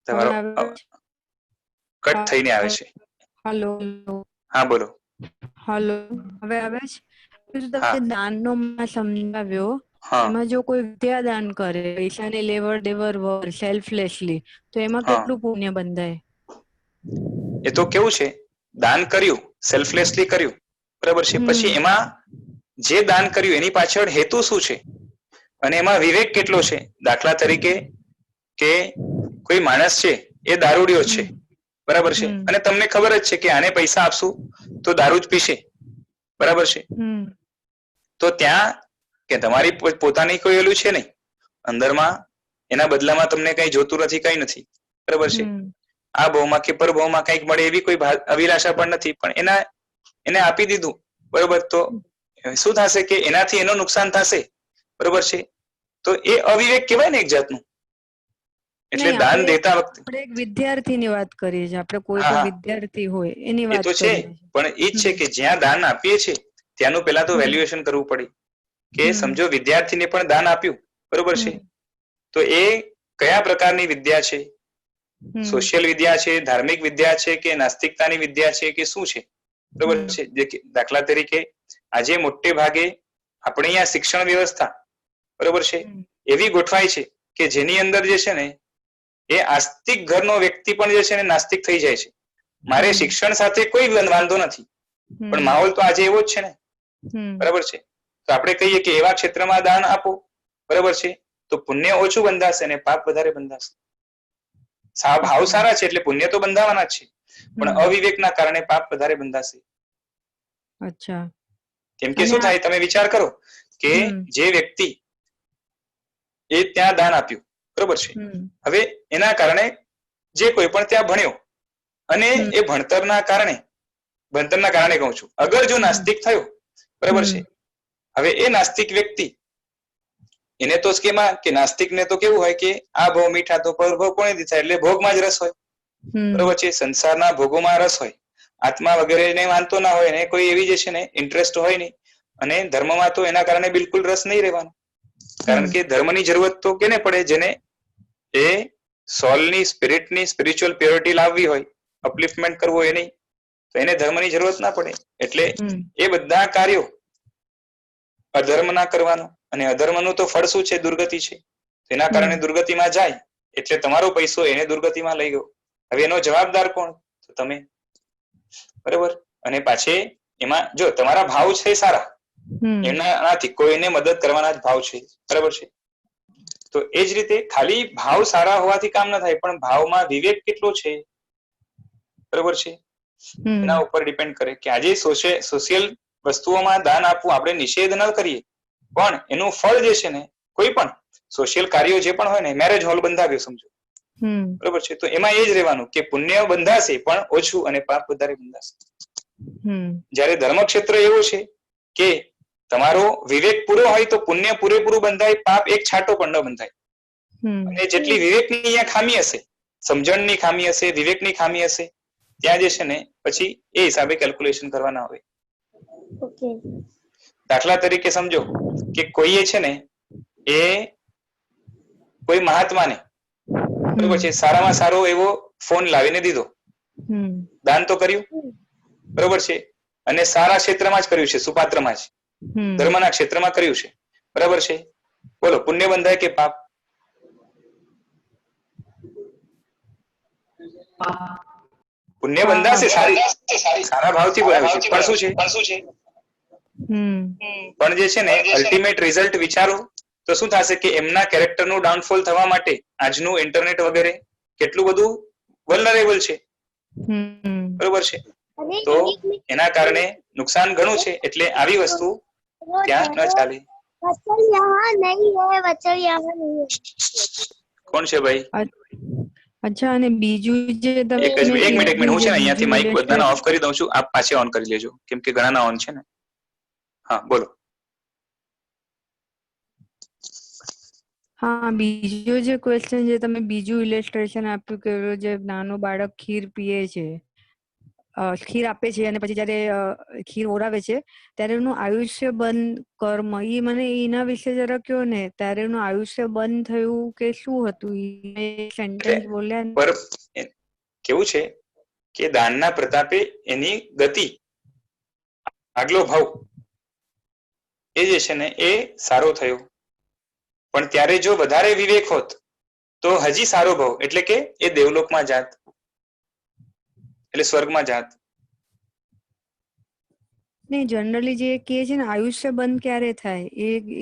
તમારો કટ થઈને આવે છે. હલો. હા બોલો. હલો, હવે આવે છે? તમે દાનનો સમજાવ્યો, એમાં જો કોઈ વિદ્યા દાન કરે, પૈસાની લેવડ દેવડ વગર, સેલ્ફલેસલી, તો એમાં કેટલું પુણ્ય બંધાય? એ તો કેવું છે, દાન કર્યું, સેલ્ફલેસલી કર્યું, બરાબર છે, પછી એમાં જે દાન કર્યું એની પાછળ હેતુ શું છે અને એમાં વિવેક કેટલો છે. દાખલા તરીકે કે કોઈ માણસ છે એ દારૂડિયો છે, બરાબર છે, અને તમને ખબર જ છે કે આને પૈસા આપશું તો દારૂ જ પીશે, બરાબર છે. તો ત્યાં કે તમારી પોતાની કોઈ એલું છે નહીં, અંદરમાં એના બદલામાં તમને કઈ જોતું નથી, કઈ નથી, બરાબર છે. આ ભાવમાં કે પરભાવમાં કઈક મળે એવી કોઈ અભિલાષા પણ નથી, પણ એને આપી દીધું, બરોબર. તો શું થશે કે એનાથી એનું નુકસાન થશે, બરોબર છે. તો એ અવિવેક કહેવાય ને એક જાતનું. એટલે દાન દેતા વખતે આપણે એક વિદ્યાર્થીની વાત કરીએ છીએ, આપણે કોઈ પણ વિદ્યાર્થી હોય એની વાત કરીએ, પણ એ જ છે કે જ્યાં દાન આપીએ છીએ ત્યાંનું પહેલા તો વેલ્યુએશન કરવું પડે કે સમજો વિદ્યાર્થીને પણ દાન આપ્યું, બરોબર છે, તો એ કયા પ્રકારની વિદ્યા છે, સોશિયલ વિદ્યા છે, ધાર્મિક વિદ્યા છે કે નાસ્તિકતાની વિદ્યા છે કે શું છે, બરોબર છે. દાખલા તરીકે આજે મોટે ભાગે આપણે અહીંયા શિક્ષણ વ્યવસ્થા, બરોબર છે, એવી ગોઠવાય છે કે જેની અંદર જે છે ને એ આસ્તિક ઘરનો વ્યક્તિ પણ જે છે ને નાસ્તિક થઈ જાય છે, મારે શિક્ષણ સાથે કોઈ વાંધો નથી, પણ માહોલ તો આજે એવો જ છે ને, બરાબર છે. તો આપણે કહીએ કે એવા ક્ષેત્રમાં દાન આપો, બરાબર છે, તો પુણ્ય ઓછું બંધાશે અને પાપ વધારે બંધાશે. ભાવ સારા છે એટલે પુણ્ય તો બંધાવાના જ છે, પણ અવિવેકના કારણે પાપ વધારે બંધાશે. અચ્છા. કેમ કે શું થાય, તમે વિચાર કરો કે જે વ્યક્તિ એ ત્યાં દાન આપ્યું, બરોબર છે, હવે એના કારણે જે કોઈ પણ ત્યાં ભણ્યો અને એ ભણતરના કારણે કહું છું, અગર જો નાસ્તિક થયો, બરાબર છે, હવે એ નાસ્તિક વ્યક્તિ એને તો સ્કીમા કે નાસ્તિક ને તો કેવું હોય કે આ ભોગ મીઠા તો પરભોગ કોને દીધા, એટલે ભોગમાં જ રસ હોય, બરોબર છે, સંસારના ભોગોમાં રસ હોય, આત્મા વગેરે ને માનતો ના હોય ને કોઈ એવી જે છે ને ઇન્ટરેસ્ટ હોય નહીં, અને ધર્મમાં તો એના કારણે બિલકુલ રસ નહીં રહેવાનો, કારણ કે ધર્મની જરૂરત તો કેને પડે, જેને એ સોલની સ્પિરિટની સ્પિરિચ્યુઅલ પ્યોરિટી લાવવી હોય, અપલિફ્ટમેન્ટ કરવું હોય નહીં, તો એને ધર્મની જરૂરત ના પડે. એટલે એ બધા કાર્યો અધર્મ ના કરવાનો, અને અધર્મનું તો ફળ શું છે, દુર્ગતિ છે, તેના કારણે દુર્ગતિમાં જાય, એટલે તમારો પૈસો એને દુર્ગતિમાં લઈ ગયો. હવે એનો જવાબદાર કોણ? તો તમે, બરાબર. અને પાછી એમાં જો તમારા ભાવ છે સારા, એનાથી કોઈને મદદ કરવાના જ ભાવ છે, બરાબર છે, તો એ જ રીતે ખાલી ભાવ સારા હોવાથી કામ ના થાય, પણ ભાવમાં વિવેક કેટલો છે, બરાબર છે, એના ઉપર ડિપેન્ડ કરે. કે આજે સોશિયલ વસ્તુઓમાં દાન આપવું આપણે નિષેધ ન કરીએ, પણ એનું ફળ જે છે ને, કોઈ પણ સોશિયલ કાર્યો જે પણ હોય ને, મેરેજ હોલ બંધાવ્યો સમજો, બરાબર છે, તો એમાં એ જ રહેવાનું કે પુણ્ય બંધાશે પણ ઓછું અને પાપ વધારે બંધાશે. જયારે ધર્મક્ષેત્ર એવું છે કે તમારો વિવેક પૂરો હોય તો પુણ્ય પૂરેપૂરું બંધાય, પાપ એક છાંટો પણ ન બંધાય. અને જેટલી વિવેકની અહીંયા ખામી હશે, સમજણની ખામી હશે, વિવેકની ખામી હશે, ત્યાં જે છે ને પછી એ હિસાબે કેલ્ક્યુલેશન કરવાના હોય. દાખલા તરીકે સમજો કે કોઈએ છે ને એ કોઈ મહાત્માને, બરોબર છે, સારામાં સારો એવો ફોન લાવીને દીધો, દાન તો કર્યું, બરોબર છે, અને સારા ક્ષેત્રમાં જ કર્યું છે, સુપાત્રમાં જ, ધર્મના ક્ષેત્રમાં કર્યું છે, બરાબર છે, બોલો પુણ્ય બંધાય કે પાપ? પુણ્ય બંધાશે, સારા ભાવથી બનાવ્યું છે, પણ શું છે, પણ જે છે ને અલ્ટિમેટ રિઝલ્ટ વિચારો તો શું થશે કે એમના કેરેક્ટરનું ડાઉનફોલ થવા માટે આજનું ઇન્ટરનેટ વગેરે કેટલું બધું વલ્નરેબલ છે, બરોબર છે, તો એના કારણે નુકસાન ઘણું છે. એટલે આવી વસ્તુ ત્યાં ન ચાલે. કોણ છે ભાઈ? અચ્છા, અને બીજું જે તમે એક મિનિટ હું છે ને અહીંયાથી માઇક બધાના ઓફ કરી દઉં છું, આપ પાછે ઓન કરી લેજો, કેમ કે ઘણાના ઓન છે ને. હા બોલો. હા, બીજો જે ક્વેશ્ચન જે તમે બીજું ઇલેસ્ટ્રેશન આપ્યું કે જે નાનો બાળક ખીર પીએ છે, ખીર આપે છે અને પછી જયારે ખીર ઓરાવે છે ત્યારે એનું આયુષ્ય બંધ કર્મ, એ મને એના વિશે જરા કયો ને. ત્યારે એનું આયુષ્ય બંધ થયું કે શું હતું એ સેન્ટેન્સ બોલ્યા? પર કેવું છે કે દાનના પ્રતાપે એની ગતિ, આગલો ભાવ એ જે છે ને એ સારો થયો, પણ ત્યારે જો વધારે વિવેક હોત તો હજી સારો ભાવ, એટલે કે એ દેવલોકમાં જાત, એટલે સ્વર્ગમાં જાત. નહીં, જનરલી જે કહે છે ને આયુષ્ય બંધ ક્યારે થાય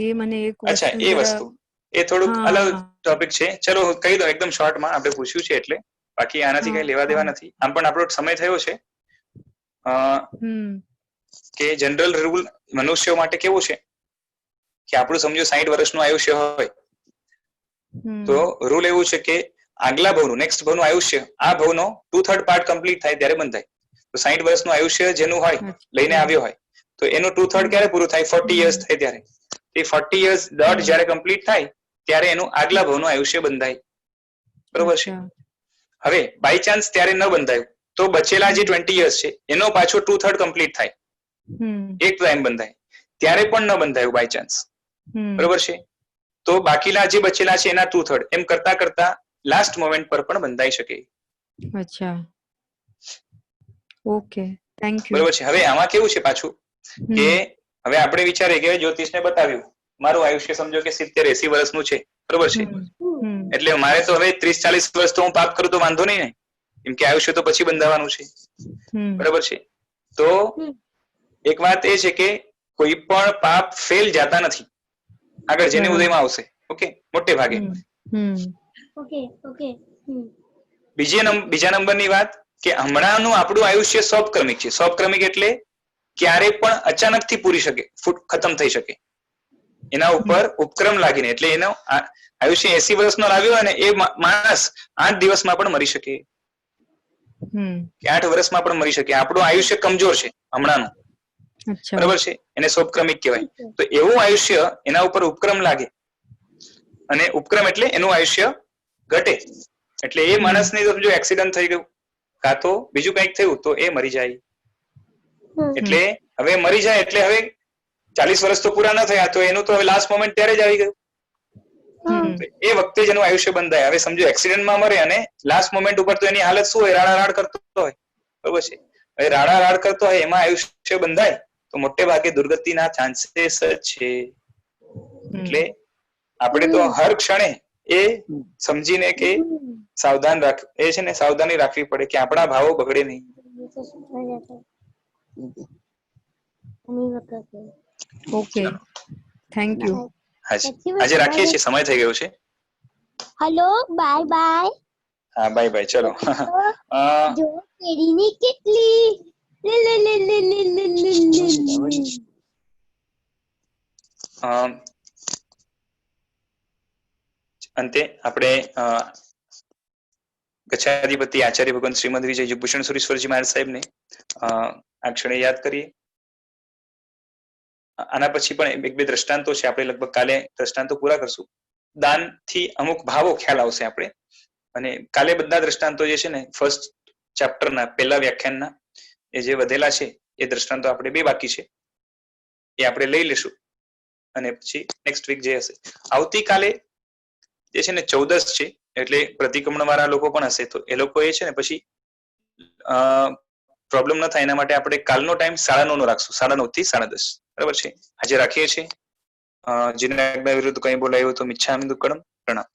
એ મને એક અચ્છા, એ વસ્તુ એ થોડુંક અલગ ટોપિક છે. ચલો કહી દો એકદમ શોર્ટમાં, આપણે પૂછ્યું છે એટલે, બાકી આનાથી કઈ લેવા દેવા નથી. આમ પણ આપણો સમય થયો છે. કે જનરલ રૂલ મનુષ્યો માટે કેવું છે કે આપણું સમજો 60 વર્ષનું આયુષ્ય હોય તો રૂલ એવું છે કે આગલા ભવનું, નેક્સ્ટ ભવનું આયુષ્ય આ ભવનો 2/3 પાર્ટ કમ્પ્લીટ થાય ત્યારે બંધાય. તો 60 વર્ષનું આયુષ્ય જેનું હોય, લઈને આવ્યો હોય, તો એનું 2/3 ક્યારે પૂરું થાય? 40 યર્સ થાય ત્યારે. એ 40 યર્સ દોઢ જયારે કમ્પ્લીટ થાય ત્યારે એનું આગલા ભવનું આયુષ્ય બંધાય, બરોબર છે. હવે બાય ચાન્સ ત્યારે ન બંધાયું તો બચેલા જે 20 યર્સ છે એનો પાછો 2/3 કમ્પ્લીટ થાય, એક ટાઈમ બંધાય, ત્યારે પણ ન બંધાયું બાય ચાન્સ, બરોબર છે. તો બાકીના જે બચેલા છે એના 2/3 એમ કરતા કરતા લાસ્ટ મોમેન્ટ પર પણ બંધાઈ શકે. અચ્છા, ઓકે, થેન્ક યુ. બરોબર છે. હવે આમાં કેવું છે પાછું કે હવે આપણે વિચારીએ કે જ્યોતિષને બતાવ્યું મારું આયુષ્ય સમજો કે 70-80 વર્ષનું છે, બરોબર છે, એટલે મારે તો હવે 30-40 વર્ષ તો હું પાપ કરું તો વાંધો નહીં ને, કેમ કે આયુષ્ય તો પછી બંધાવાનું છે. બરાબર છે. તો એક વાત એ છે કે કોઈ પણ પાપ ફેલ જાતા નથી, આગળ જેની ઉદયમાં આવશે. ઓકે, મોટે ભાગે. બીજા નંબરની વાત કે હમણાંનું આપણું આયુષ્ય સૌપક્રમિક છે. સૌપક્રમિક એટલે ક્યારે પણ અચાનક થી પૂરી શકે, ખતમ થઈ શકે, એના ઉપર ઉપક્રમ લાગીને. એટલે એનો આયુષ્ય 80 વર્ષનો લાવ્યો હોય ને એ માણસ 8 દિવસમાં પણ મરી શકે, કે 8 વર્ષમાં પણ મરી શકે. આપણું આયુષ્ય કમજોર છે હમણાંનું, બરાબર છે, એને સૌપક્રમિક કહેવાય. તો એવું આયુષ્ય એના ઉપર ઉપક્રમ લાગે, અને ઉપક્રમ એટલે એનું આયુષ્ય ઘટે, એટલે એ માણસની જો એક્સિડન્ટ થઈ ગયું કાં તો બીજું કંઈક થયું તો એ મરી જાય. એટલે હવે મરી જાય એટલે હવે 40 વર્ષ તો પૂરા ન થયા, તો એનું તો હવે લાસ્ટ મોમેન્ટ ત્યારે જ આવી ગયું. એ વખતે જ એનું આયુષ્ય બંધાય. હવે સમજો એક્સિડન્ટમાં મરે અને લાસ્ટ મોમેન્ટ ઉપર તો એની હાલત શું હોય, રાડારાડ કરતો હોય, બરોબર છે. હવે રાડારાડ કરતો હોય એમાં આયુષ્ય બંધાય તો મોટે ભાગે દુર્ગતિના ચાન્સીસ છે. એટલે આપણે તો હર ક્ષણે એ સમજીને કે સાવધાન એ છે ને સાવધાની રાખવી પડે કે આપણા ભાવો બગડે નહીં. Okay, thank you. હાજી, આજે રાખીએ છીએ, સમય થઈ ગયો છે. Hello, bye bye. હા, બાય બાય, ચલો. જો કેરીની કેટલી અંતે આપણે ગચ્છાધિપતિ આચાર્ય ભગવાન શ્રીમદ વિજય ભૂષણ સુરેશ્વરજી મહારાજ સાહેબને આ ક્ષણે યાદ કરીએ. આના પછી પણ એક બે દ્રષ્ટાંતો છે, આપણે લગભગ કાલે દ્રષ્ટાંતો પૂરા કરશું. દાનથી અમુક ભાવો ખ્યાલ આવશે આપણે, અને કાલે બધા દ્રષ્ટાંતો જે છે ને ફર્સ્ટ ચેપ્ટરના પહેલા વ્યાખ્યાનના એ જે વધેલા છે એ દ્રષ્ટાંતો આપણે 2 બાકી છે, એ આપણે લઈ લેશું. અને પછી નેક્સ્ટ વીક જે હશે, આવતીકાલે જે છે ને 14 છે, એટલે પ્રતિક્રમણ વાળા લોકો પણ હશે, તો એ લોકો એ છે ને પછી પ્રોબ્લેમ ન થાય એના માટે આપણે કાલનો ટાઈમ 9:30 નો રાખશું, 9:30 થી 10:30. બરાબર છે. આજે રાખીએ છીએ. જેના વિરુદ્ધ કંઈ બોલાયું તો મિચ્છામિ દુક્કડમ. પ્રણામ.